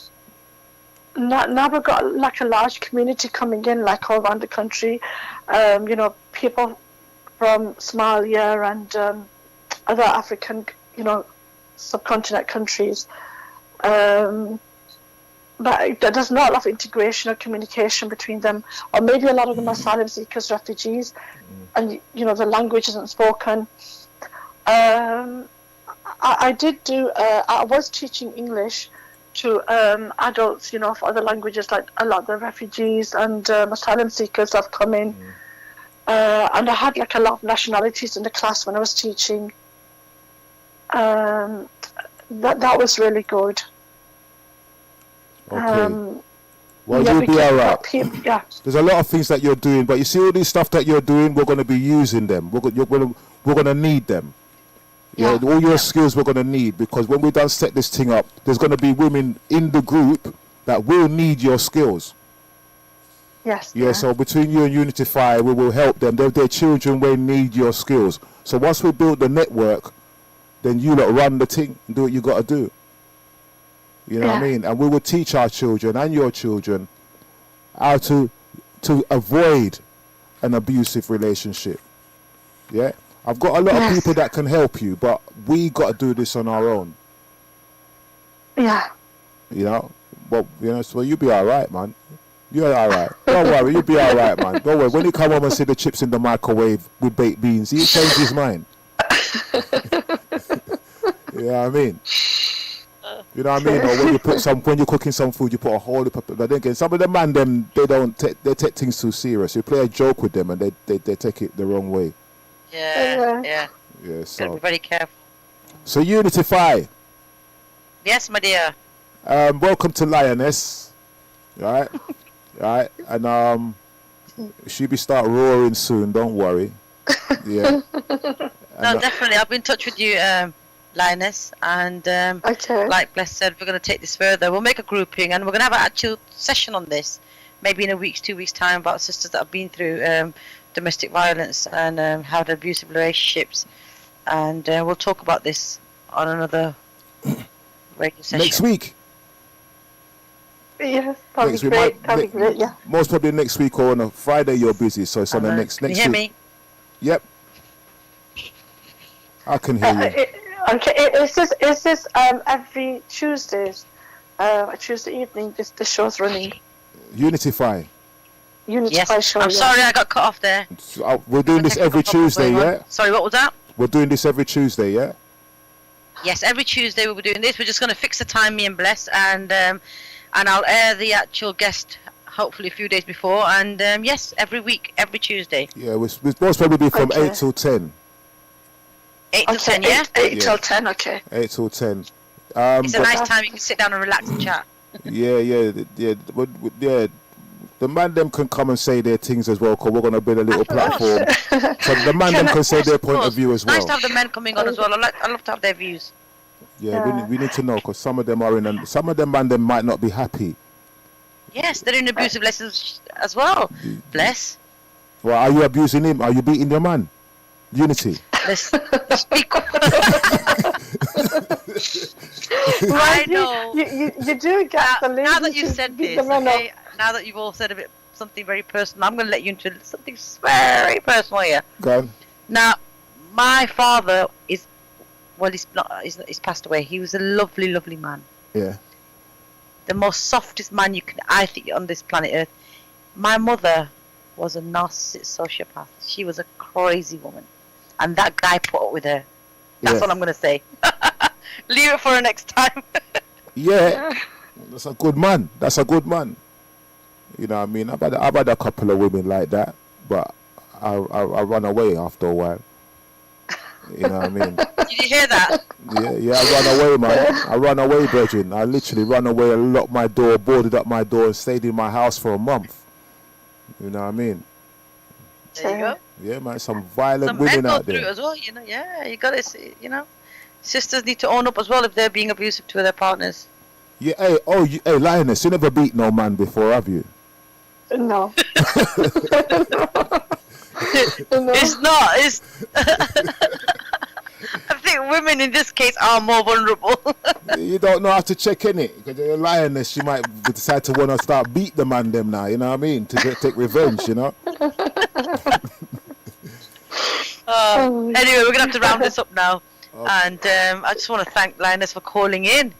we've got like a large community coming in, like all around the country. You know, people from Somalia and other African, you know, subcontinent countries. But there's not a lot of integration or communication between them, or maybe a lot of them are asylum seekers, refugees, and you know the language isn't spoken. I did do. I was teaching English to adults, you know, for other languages, like a lot of the refugees and asylum seekers have come in. And I had like a lot of nationalities in the class when I was teaching. That was really good. Okay. Well, you'll be all right. Yeah. There's a lot of things that you're doing, but you see all these stuff that you're doing, we're going to be using them. We're going to need them. Yeah, all your skills we're going to need, because when we done set this thing up, there's going to be women in the group that will need your skills. Yes. Yeah, so between you and Unityify, we will help them. Their children will need your skills. So once we build the network, then you lot run the thing and do what you got to do. You know what I mean? And we will teach our children and your children how to avoid an abusive relationship. Yeah? I've got a lot of people that can help you, but we got to do this on our own. Yeah. You know? But, you know, so you'll be all right, man. You're all right. Don't worry, you'll be all right, man. Don't worry. When you come home and see the chips in the microwave with baked beans, he'll change his mind. You know what I mean? You know what I mean? Or when you're cooking some food, you put a whole heap of, but then again, some of them, they take things too serious. You play a joke with them and they take it the wrong way. Yeah. So Gotta be very careful. So Unityify. Yes, my dear. Welcome to Lioness. Right? Right? And she'll be start roaring soon, don't worry. Yeah. No, definitely. I'll be in touch with you, Lioness, and like Bless said, we're going to take this further. We'll make a grouping and we're going to have an actual session on this, maybe in a week's, 2 weeks time, about sisters that have been through domestic violence and had abusive relationships, and we'll talk about this on another radio session. Next week? Yes, that'll be great. That'll be great, yeah. Most probably next week or on a Friday you're busy, so it's on the next Can you week. hear me? Yep. I can hear you. Okay, is this every Tuesdays? Tuesday evening, this show's running. Unityify. Yes. Show. I'm sorry, I got cut off there. We're doing this every Tuesday, yeah? Sorry, what was that? We're doing this every Tuesday, yeah? Yes, every Tuesday we'll be doing this. We're just going to fix the time, me and Bless, and I'll air the actual guest hopefully a few days before. And yes, every week, every Tuesday. Yeah, we'll most probably be from 8 till 10. 8 till 10, yeah? 8 till 10, okay. 8 till 10. It's a nice time. You can sit down and relax and chat. Yeah. The man them can come and say their things as well, because we're going to build a little platform. So the man them can say their point of view as well. Nice to have the men coming on as well. I love to have their views. Yeah, we need to know, because some of them are in, some of them man them might not be happy. Yes, they're in abusive lessons as well. Bless. Well, are you abusing him? Are you beating your man? Unity. Let's speak. I know. You do get the ladies. Now that you've said this, okay, now that you've all said something very personal, I'm going to let you into something very personal here. Go on. Now, my father is, well, he's passed away. He was a lovely, lovely man. Yeah. The most softest man I think, on this planet Earth. My mother was a narcissist sociopath. She was a crazy woman. And that guy put up with her. That's all I'm going to say. Leave it for next time. Yeah. That's a good man. You know what I mean? I've had a couple of women like that, but I run away after a while. You know what I mean? Did you hear that? Yeah, I run away, man. I run away, brethren. I literally run away and locked my door, boarded up my door, and stayed in my house for a month. You know what I mean? There you go. Yeah, man. Some violent Some men women go out through it there. as well, you know. Yeah, you got to, you know. Sisters need to own up as well if they're being abusive to their partners. Yeah, hey, Lioness, you never beat no man before, have you? No. It's not. It's. I think women in this case are more vulnerable. You don't know how to check in it. Because you're a lioness, you might decide to want to start beat the man them now, you know what I mean? To take revenge, you know? Anyway, we're going to have to round this up now. Okay. And I just want to thank Lioness for calling in.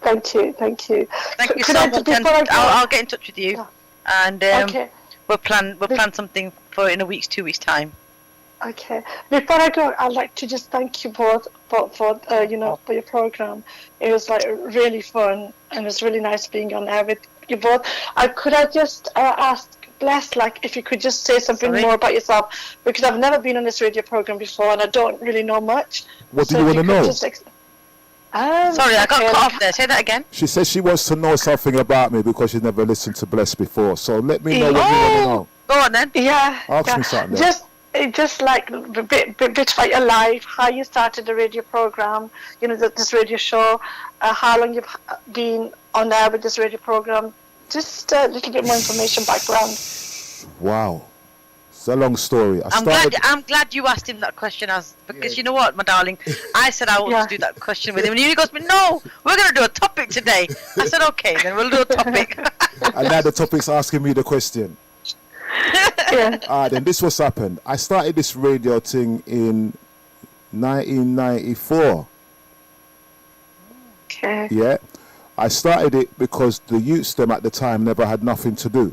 Thank you. Thank you so much. And I'll get in touch with you. And we'll plan something for in 2 weeks time. Okay. Before I go, I'd like to just thank you both for for your program. It was like really fun, and it was really nice being on air with you both. Could I just ask Bless, like, if you could just say something more about yourself, because I've never been on this radio program before, and I don't really know much. What do you want to know? Sorry, I got cut off there. Say that again. She says she wants to know something about me because she's never listened to Bless before. So let me know what you want to know. Go on then. Yeah. Ask me something then. Just like a bit about your life, how you started the radio program, this radio show, how long you've been on there with this radio program. Just a little bit more information, background. Wow. It's a long story. I'm glad you asked him that question, because you know what, my darling? I said I want to do that question with him, and he goes, no, we're going to do a topic today. I said, okay, then we'll do a topic. And now the topic's asking me the question. Then this what's happened. I started this radio thing in 1994. Okay. Yeah. I started it because the youths them at the time never had nothing to do.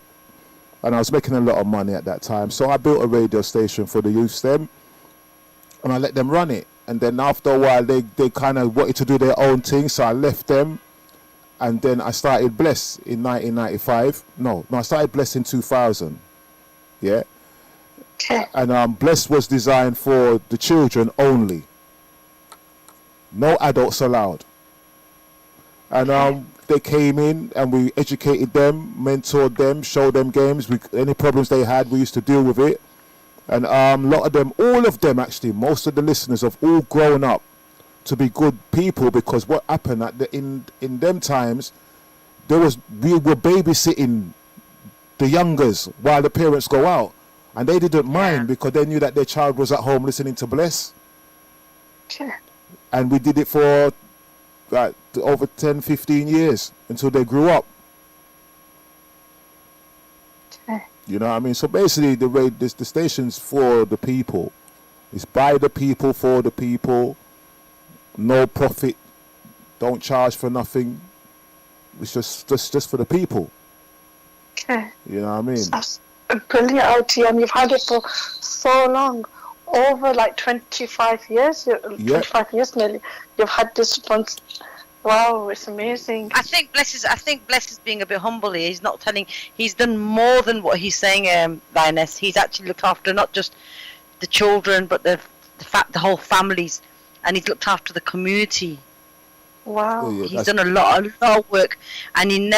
And I was making a lot of money at that time. So I built a radio station for the youths them, and I let them run it. And then after a while, they kind of wanted to do their own thing, so I left them. And then I started Bless in 1995. No, I started Bless in 2000. Yeah. Okay. And Bless was designed for the children only. No adults allowed. And they came in and we educated them, mentored them, showed them games. Any problems they had, we used to deal with it. And a lot of them, all of them actually, most of the listeners have all grown up to be good people, because what happened in them times, we were babysitting the youngers while the parents go out. And they didn't mind because they knew that their child was at home listening to Bless. Okay. And we did it for over 10, 15 years until they grew up. Okay. You know what I mean? So basically the station's for the people. It's by the people, for the people. No profit. Don't charge for nothing. It's just for the people. Okay. You know what I mean? That's a brilliant LTM. You've had it for so long. Over like 25 years. 25 years nearly. You've had this once. Wow, it's amazing. I think Bless is being a bit humble here. He's not telling. He's done more than what he's saying, Lioness. He's actually looked after not just the children, but the whole families, and he's looked after the community. Wow. He's done a lot of work, and he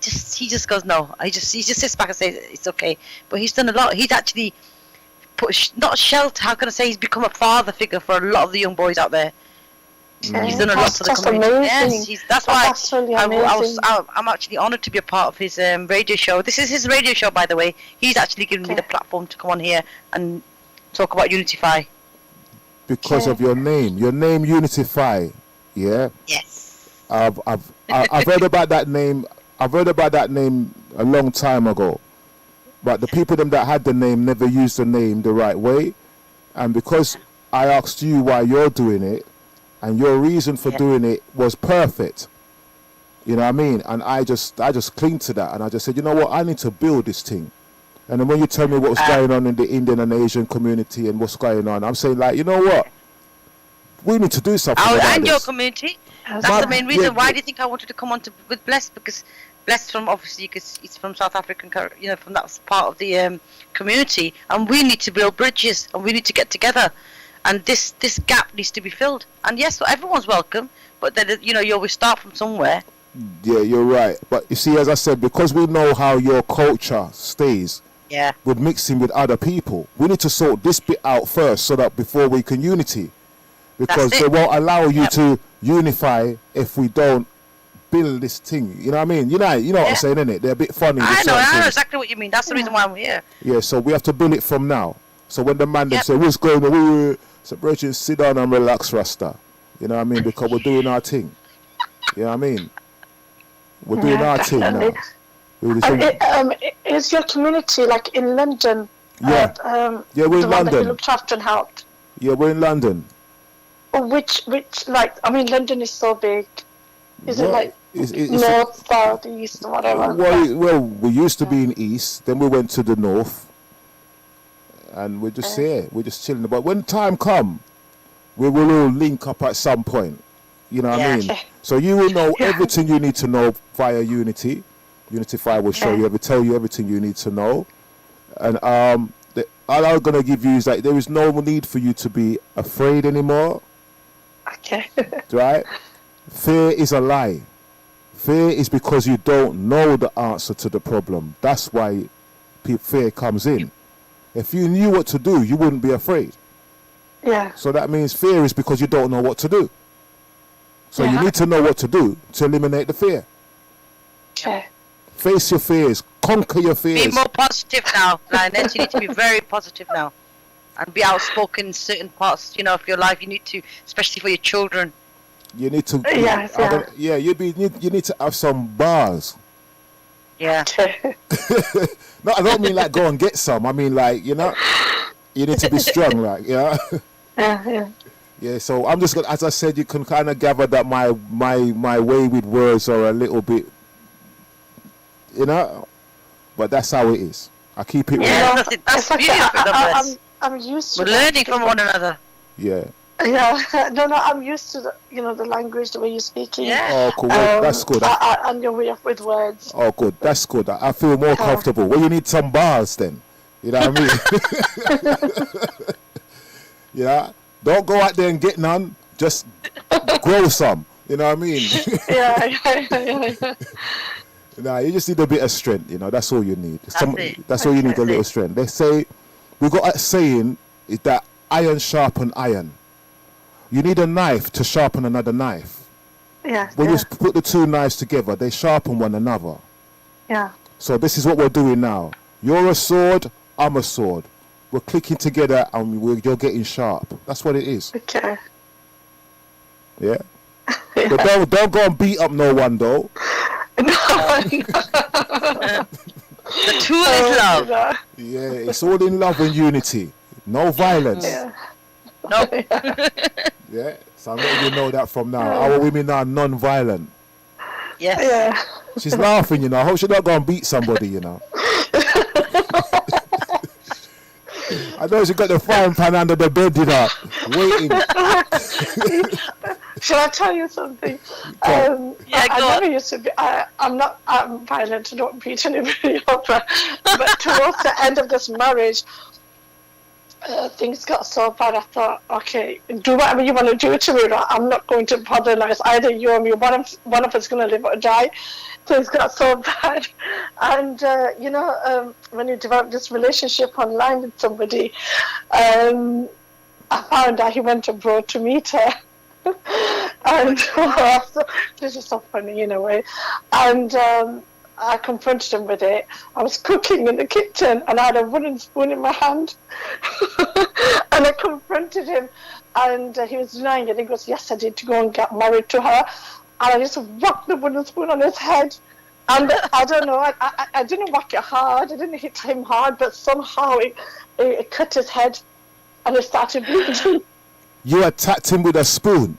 just goes no. He just sits back and says it's okay. But he's done a lot. He's actually not shelter. How can I say? He's become a father figure for a lot of the young boys out there. He's done a lot for the community. Yes, that's why I'm actually honoured to be a part of his radio show. This is his radio show, by the way. He's actually given me the platform to come on here and talk about Unityify. Because of your name Unityify. Yeah. Yes. I've heard about that name. I've heard about that name a long time ago, but the people that had the name never used the name the right way, and because I asked you why you're doing it, and your reason for doing it was perfect. You know what I mean? And I just cling to that, and I just said, you know what, I need to build this thing. And then when you tell me what was going on in the Indian and Asian community and what's going on, I'm saying, like, you know what, we need to do something about and this. your community. That's the main reason. Why do you think I wanted to come on with Bless? Because Bless from obviously he's from South African, from that part of the community, and we need to build bridges and we need to get together. and this gap needs to be filled. And yes, everyone's welcome, but then you always start from somewhere. Yeah, you're right. But you see, as I said, because we know how your culture stays with mixing with other people, we need to sort this bit out first so that before we can unity. Because they won't allow you to unify if we don't build this thing. You know what I mean? You know what I'm saying, innit? They're a bit funny. I know exactly what you mean. That's the reason why I'm here. Yeah, so we have to build it from now. So when the man them say, what's going on? So, brethren, sit down and relax, Rasta. You know what I mean? Because we're doing our thing. You know what I mean? We're doing our thing now. Is your community like in London? Yeah, we're in London. That you looked after and helped. Yeah, we're in London. Which London is so big. Is it like north, south, east, or whatever? Well, we used to be in east, then we went to the north, and we're just here. We're just chilling. But when time come, we will all link up at some point. You know what I mean? So you will know everything you need to know via Unity. Unityify will show you, tell you everything you need to know. And all I'm gonna give you is that there is no need for you to be afraid anymore. Okay. Right? Fear is a lie. Fear is because you don't know the answer to the problem. That's why fear comes in. If you knew what to do, you wouldn't be afraid. Yeah. So that means fear is because you don't know what to do. So you need to know what to do to eliminate the fear. Okay. Face your fears. Conquer your fears. Be more positive now, Lioness. You need to be very positive now. And be outspoken in certain parts, of your life. You need to, especially for your children. You need to... you need to have some bars. Yeah. No, I don't mean like go and get some. I mean like, you need to be strong, like, Yeah, so I'm just gonna, as I said, you can kind of gather that my way with words are a little bit, but that's how it is. I keep it real. Yeah, that's the beauty of it. I'm used to We're learning from one another. Yeah. Yeah, no, I'm used to the language, the way you're speaking. Yeah. Oh, cool. That's good. And your way of with words. Oh, good. That's good. I feel more comfortable. Well, you need some bars then. You know what I mean? Yeah. Don't go out there and get none. Just grow some. You know what I mean? Yeah. Nah, you just need a bit of strength. That's all you need. That's all you need. A little strength. They say we got a saying is that iron sharpen iron. You need a knife to sharpen another knife. Yeah. When you put the two knives together, they sharpen one another. Yeah. So this is what we're doing now. You're a sword, I'm a sword. We're clicking together and you're getting sharp. That's what it is. Okay. Yeah. But don't go and beat up no one though. The tool is love. Yeah, it's all in love and unity. No violence. Yeah. No. Yeah. So I'm letting you know that from now. Our women are non-violent. Yes. Yeah. She's laughing, I hope she don't go and beat somebody, I know she got the frying pan under the bed, waiting. Shall I tell you something? Yeah, I never used to be. I'm violent. I don't beat anybody up. But towards the end of this marriage, things got so bad. I thought, okay, do whatever you want to do to me. I'm not going to bother. Like, it's either you or me. One of us going to live or die. Things got so bad. And when you develop this relationship online with somebody, I found out he went abroad to meet her. And this is so funny in a way. And I confronted him with it. I was cooking in the kitchen and I had a wooden spoon in my hand. And I confronted him and he was denying it. He goes, yes, I did, to go and get married to her. And I just whacked the wooden spoon on his head. And I don't know, I didn't whack it hard. I didn't hit him hard, but somehow it cut his head and it started bleeding. You attacked him with a spoon?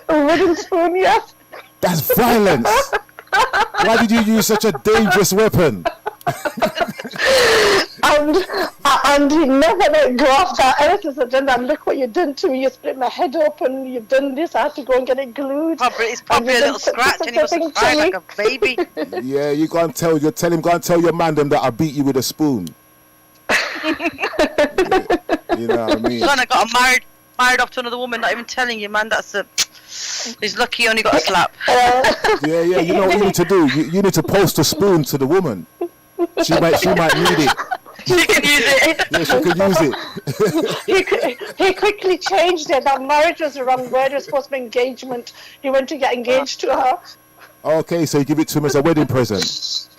A wooden spoon, yes. That's violence. Why did you use such a dangerous weapon? And he never let go of that. Ever since I done that, look what you've done to me. You split my head open. You've done this. I had to go and get it glued. It's probably a little scratch and he was crying like a baby. Yeah, you go and tell your man them that I beat you with a spoon. You know what I mean? Son, I got married married off to another woman, not even telling you, man. He's lucky he only got a slap. Yeah, you know what you need to do? You need to post a spoon to the woman. She might need it. She can use it. Yeah, she could use it. He quickly changed it. That marriage was the wrong word. It was supposed to be engagement. He went to get engaged to her. Okay, so you give it to him as a wedding present.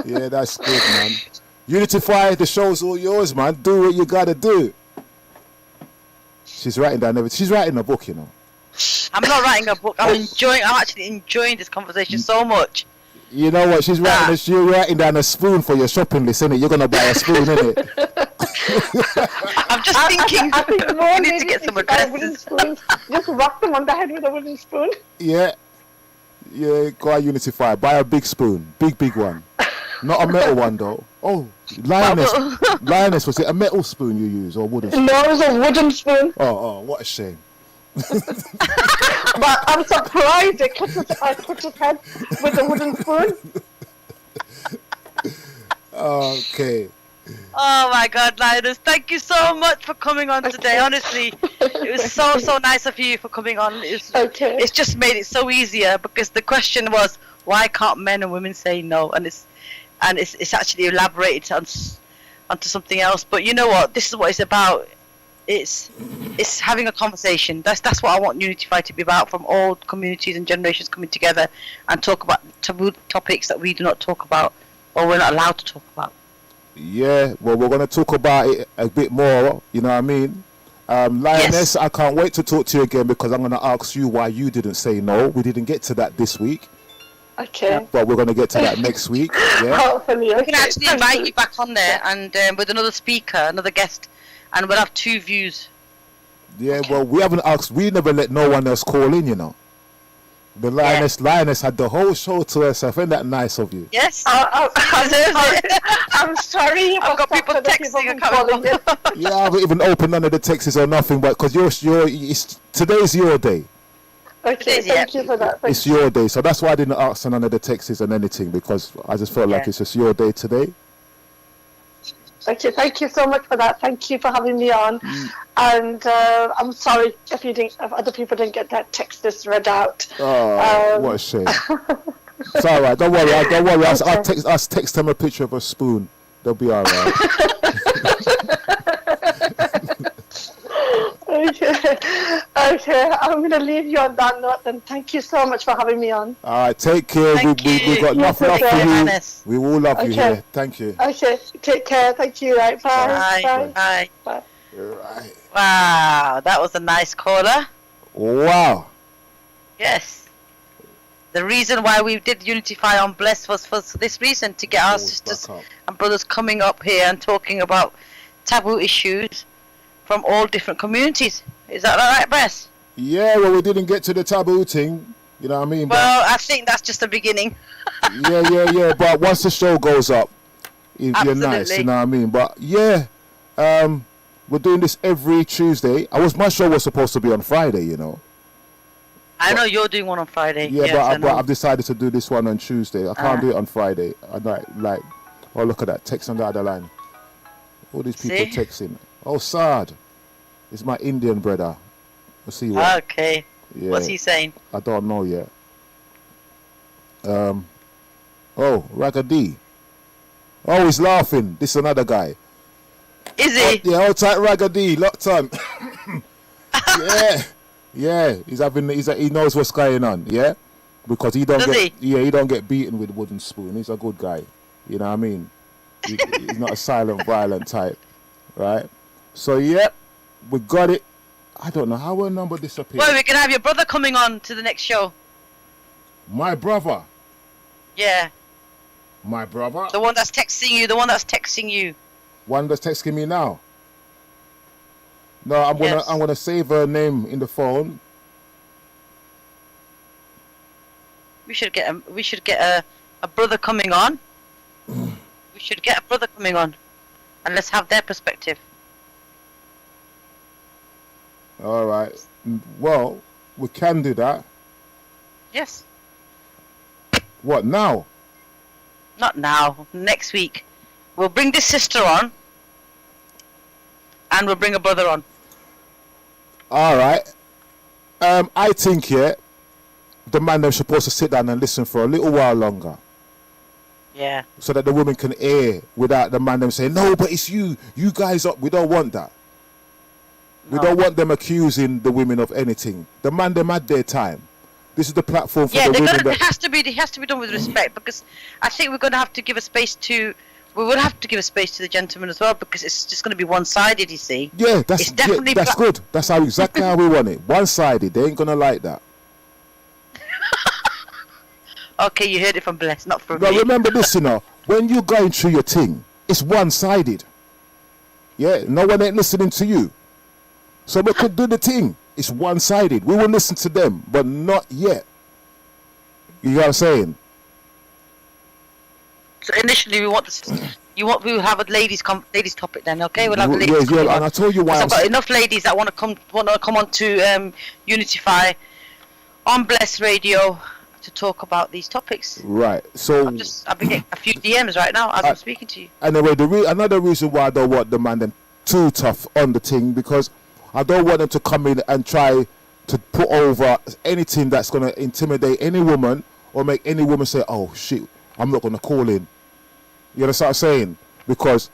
Yeah, that's good, man. Unityify, the show's all yours, man. Do what you gotta do. She's writing down everything. She's writing a book, you know. I'm not writing a book. I'm actually enjoying this conversation so much. You know what? She's writing down a spoon for your shopping list, innit? You're gonna buy a spoon, innit? I'm just thinking. I think we need to get some addresses. Just whack them on the head with a wooden spoon. Yeah, go on Unityify. Buy a big spoon, big one, not a metal one though. Oh, Lioness, was it a metal spoon you use or wooden spoon? No, it was a wooden spoon. Oh, what a shame. But I'm surprised I cut his head with a wooden spoon. Okay. Oh my God, Linus, thank you so much for coming on today. Honestly, it was so nice of you for coming on. It's just made it so easier because the question was, why can't men and women say no? And it's actually elaborated onto something else. But you know what? This is what it's about. It's having a conversation. That's what I want Unityify to be about, from all communities and generations coming together and talk about taboo topics that we do not talk about or we're not allowed to talk about. Yeah, well, we're going to talk about it a bit more, you know what I mean? Lioness, yes. I can't wait to talk to you again because I'm going to ask you why you didn't say no. We didn't get to that this week. Okay. But we're going to get to that next week. Yeah. Hopefully, we can actually invite you back on there and with another speaker, another guest, and we'll have two views. Yeah, well, we never let no one else call in, you know. The Lioness had the whole show to herself. Isn't that nice of you? Yes. I'm sorry. I've got people texting. Yeah, I haven't even opened none of the texts or nothing, but because today's your day. Okay, thank you for that. It's your day, so that's why I didn't ask none of the texts and anything, because I just felt like it's just your day today. Okay, thank you so much for that. Thank you for having me on. And I'm sorry if other people didn't get that text just read out. Oh, what a shame. It's all right. Don't worry. I'll text them a picture of a spoon. They'll be all right. Okay. I'm going to leave you on that note. And thank you so much for having me on. All right. Take care. We got enough love for you. We will love you here. Thank you. Okay. Take care. Thank you. Right. Bye. Bye. Right. Wow, that was a nice caller. Wow. Yes. The reason why we did Unityify on Bless was for this reason, to get our sisters and brothers coming up here and talking about taboo issues from all different communities. Is that all right, Bless? Yeah, well, we didn't get to the taboo thing, you know what I mean? Well, I think that's just the beginning. Yeah, but once the show goes up, you're nice, you know what I mean? But yeah, we're doing this every Tuesday. My show was supposed to be on Friday, you know. I know you're doing one on Friday. Yeah, but I've decided to do this one on Tuesday. I can't do it on Friday. I'm like, oh, look at that. Text on the other line. All these people texting. Oh, Saad. It's my Indian brother. Let's see what. Okay. Yeah. What's he saying? I don't know yet. Oh, Ragga. Oh, he's laughing. This is another guy. Is he? Yeah, hold tight, Ragga. Locked on. Yeah. He knows what's going on. Yeah, because he don't get beaten with a wooden spoon. He's a good guy. You know what I mean? He's not a silent, violent type, right? So we got it. I don't know how her number disappeared. Well, we can have your brother coming on to the next show. My brother? Yeah. My brother? The one that's texting you. One that's texting me now? No, I'm gonna save her name in the phone. We should get a brother coming on. We should get a brother coming on, and let's have their perspective. All right. Well, we can do that. Yes. What now? Not now. Next week. We'll bring this sister on. And we'll bring a brother on. All right. I think, the man they're supposed to sit down and listen for a little while longer. Yeah. So that the women can air without the man them saying, no, but it's you. You guys up. We don't want that. We don't want them accusing the women of anything. The man them had their time. This is the platform for the women. It has to be done with respect, because I think we're going to have to give a space to. We will have to give a space to the gentlemen as well, because it's just going to be one-sided. You see. Yeah, that's good. That's exactly how we want it. One-sided. They ain't gonna like that. Okay, you heard it from Bless, not from me. Now remember this, when you're going through your thing, it's one-sided. Yeah, no one ain't listening to you. So we could do the thing. It's one-sided. We will listen to them, but not yet. You know what I'm saying? So initially, we want this. We will have a ladies topic then, okay? We'll have the ladies. Yeah, and I told you why. I've got enough ladies that want to come on to Unityify on Bless Radio to talk about these topics. Right. So I've been getting a few DMs right now as I'm speaking to you. Anyway, another reason why I don't want the man them too tough on the thing, because I don't want them to come in and try to put over anything that's going to intimidate any woman or make any woman say, "Oh shit, I'm not going to call in." You understand what I'm saying? Because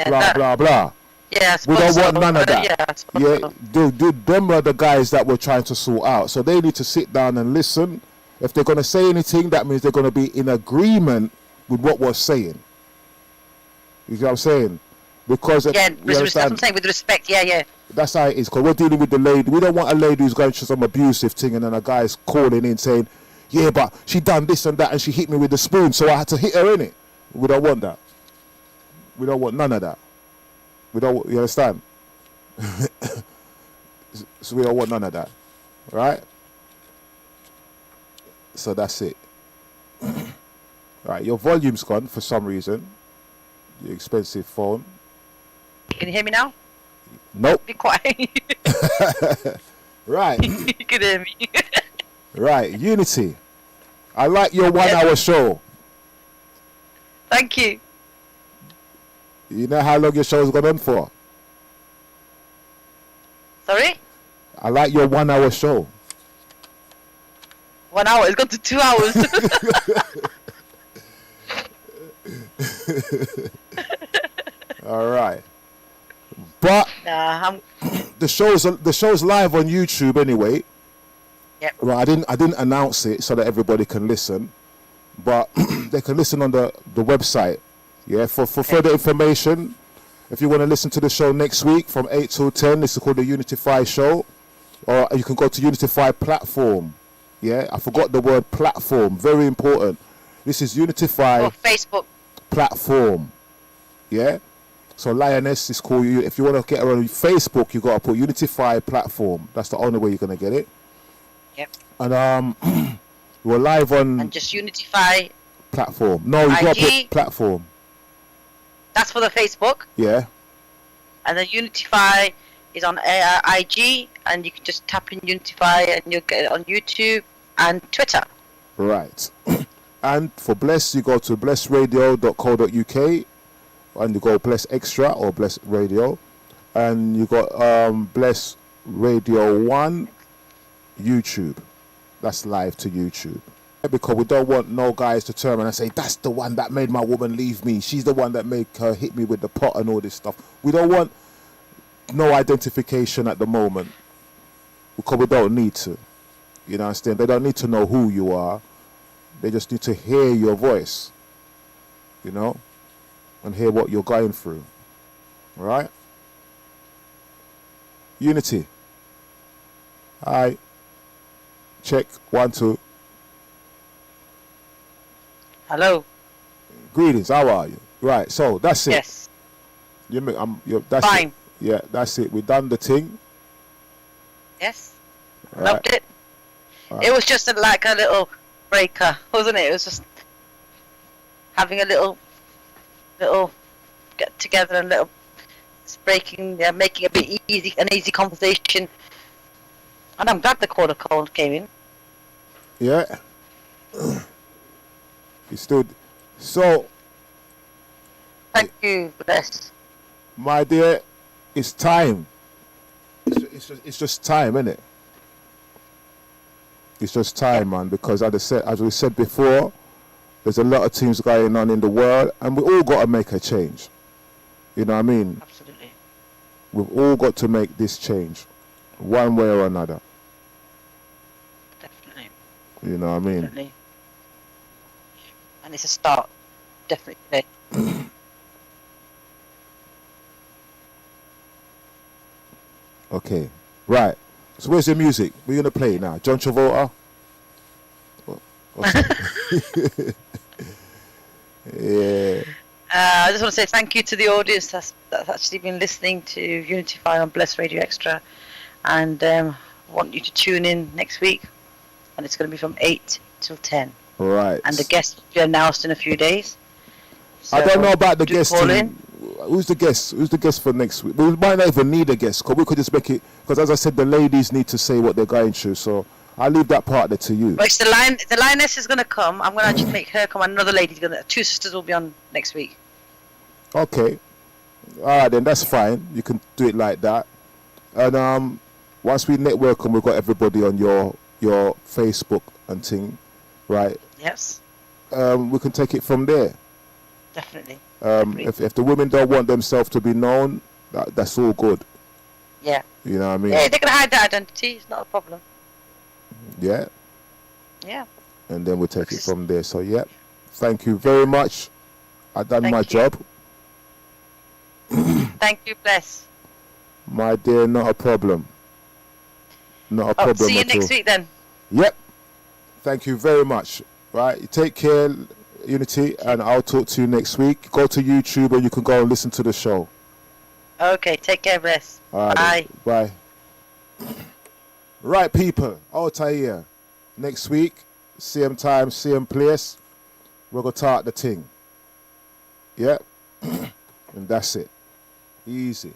blah blah. Yeah, we don't want none of that. Yeah, them are the guys that we're trying to sort out. So they need to sit down and listen. If they're going to say anything, that means they're going to be in agreement with what we're saying. You know what I'm saying? Because that's what I'm saying, with respect. Yeah. That's how it is. Because we're dealing with the lady. We don't want a lady who's going through some abusive thing, and then a guy's calling in saying, "Yeah, but she done this and that, and she hit me with the spoon, so I had to hit her in it." We don't want that. We don't want none of that. We don't. You understand? So we don't want none of that, right? So that's it. Right, your volume's gone for some reason. Your expensive phone. Can you hear me now? Nope. Be quiet. Right. You can hear me. Right, Unity. I like your 1 hour show. Thank you. You know how long your show's gone on for? Sorry? I like your 1 hour show. 1 hour? It's gone to 2 hours. All right. But the show's live on YouTube anyway. Yep. Well, I didn't announce it so that everybody can listen, but they can listen on the website. Yeah. For further information, if you want to listen to the show next week from 8 till 10, this is called the Unityify show, or you can go to Unityify platform. Yeah, I forgot the word platform. Very important. This is Unityify Facebook platform. Yeah. So Lioness is cool. If you want to get her on Facebook, you got to put Unityify platform. That's the only way you're gonna get it. Yep. And we're live on. And just Unityify platform. No, you got to put platform. That's for the Facebook. Yeah. And then Unityify is on IG, and you can just tap in Unityify, and you'll get it on YouTube and Twitter. Right. And for Bless, you go to blessradio.co.uk. And you go Bless Extra or Bless Radio, and you got Bless Radio 1 YouTube. That's live to YouTube. Because we don't want no guys to turn around and say, "That's the one that made my woman leave me. She's the one that made her hit me with the pot," and all this stuff. We don't want no identification at the moment, because we don't need to. You understand? They don't need to know who you are. They just need to hear your voice. You know? And hear what you're going through. Right? Unity. Hi. Check 1 2. Hello. Greetings. How are you? Right. So that's it. Yes. That's fine. It. Yeah, that's it. We done the thing. Yes. Right. Loved it. Right. It was just like a little breaker, wasn't it? It was just having a little get together and little breaking, making a bit an easy conversation. And I'm glad the caller came in. Yeah. You stood. So. Thank you, Bless. My dear, it's time. It's just time, isn't it? It's just time, man. Because as we said before, there's a lot of things going on in the world, and we all got to make a change. You know what I mean? Absolutely. We've all got to make this change, one way or another. Definitely. You know what I mean? Definitely. And it's a start. Definitely. Okay, right. So where's the music? We're gonna play now. John Travolta. What's that? Yeah. I just want to say thank you to the audience that's actually been listening to Unityify on Bless Radio Extra, and want you to tune in next week, and it's going to be from 8 till 10. Right. And the guest will be announced in a few days. So I don't know about the guest. call in. Who's the guest? Who's the guest for next week? We might not even need a guest, because we could just make it. Because as I said, the ladies need to say what they're going through. So I'll leave that part there to you. Well, it's the lioness is going to come. I'm going to actually make her come. Another lady's going to. Two sisters will be on next week. Okay. All right, then that's fine. You can do it like that. And once we network and we've got everybody on your Facebook and thing, right? Yes. We can take it from there. Definitely. If the women don't want themselves to be known, that's all good. Yeah. You know what I mean? Yeah, they can hide their identity. It's not a problem. Yeah. Yeah. And then we'll take it from there. So, yeah. Thank you very much. I've done my job. Thank you, Bless. My dear, not a problem. Not a problem see you at next all. week then. Yep. Thank you very much. Right. You take care, Unity, and I'll talk to you next week. Go to YouTube and you can go and listen to the show. Okay, take care, Bless. All right, Bye. Bye. Right, people. Out here. Next week, same time, same place. We're going to talk the thing. Yep. And that's it. Easy.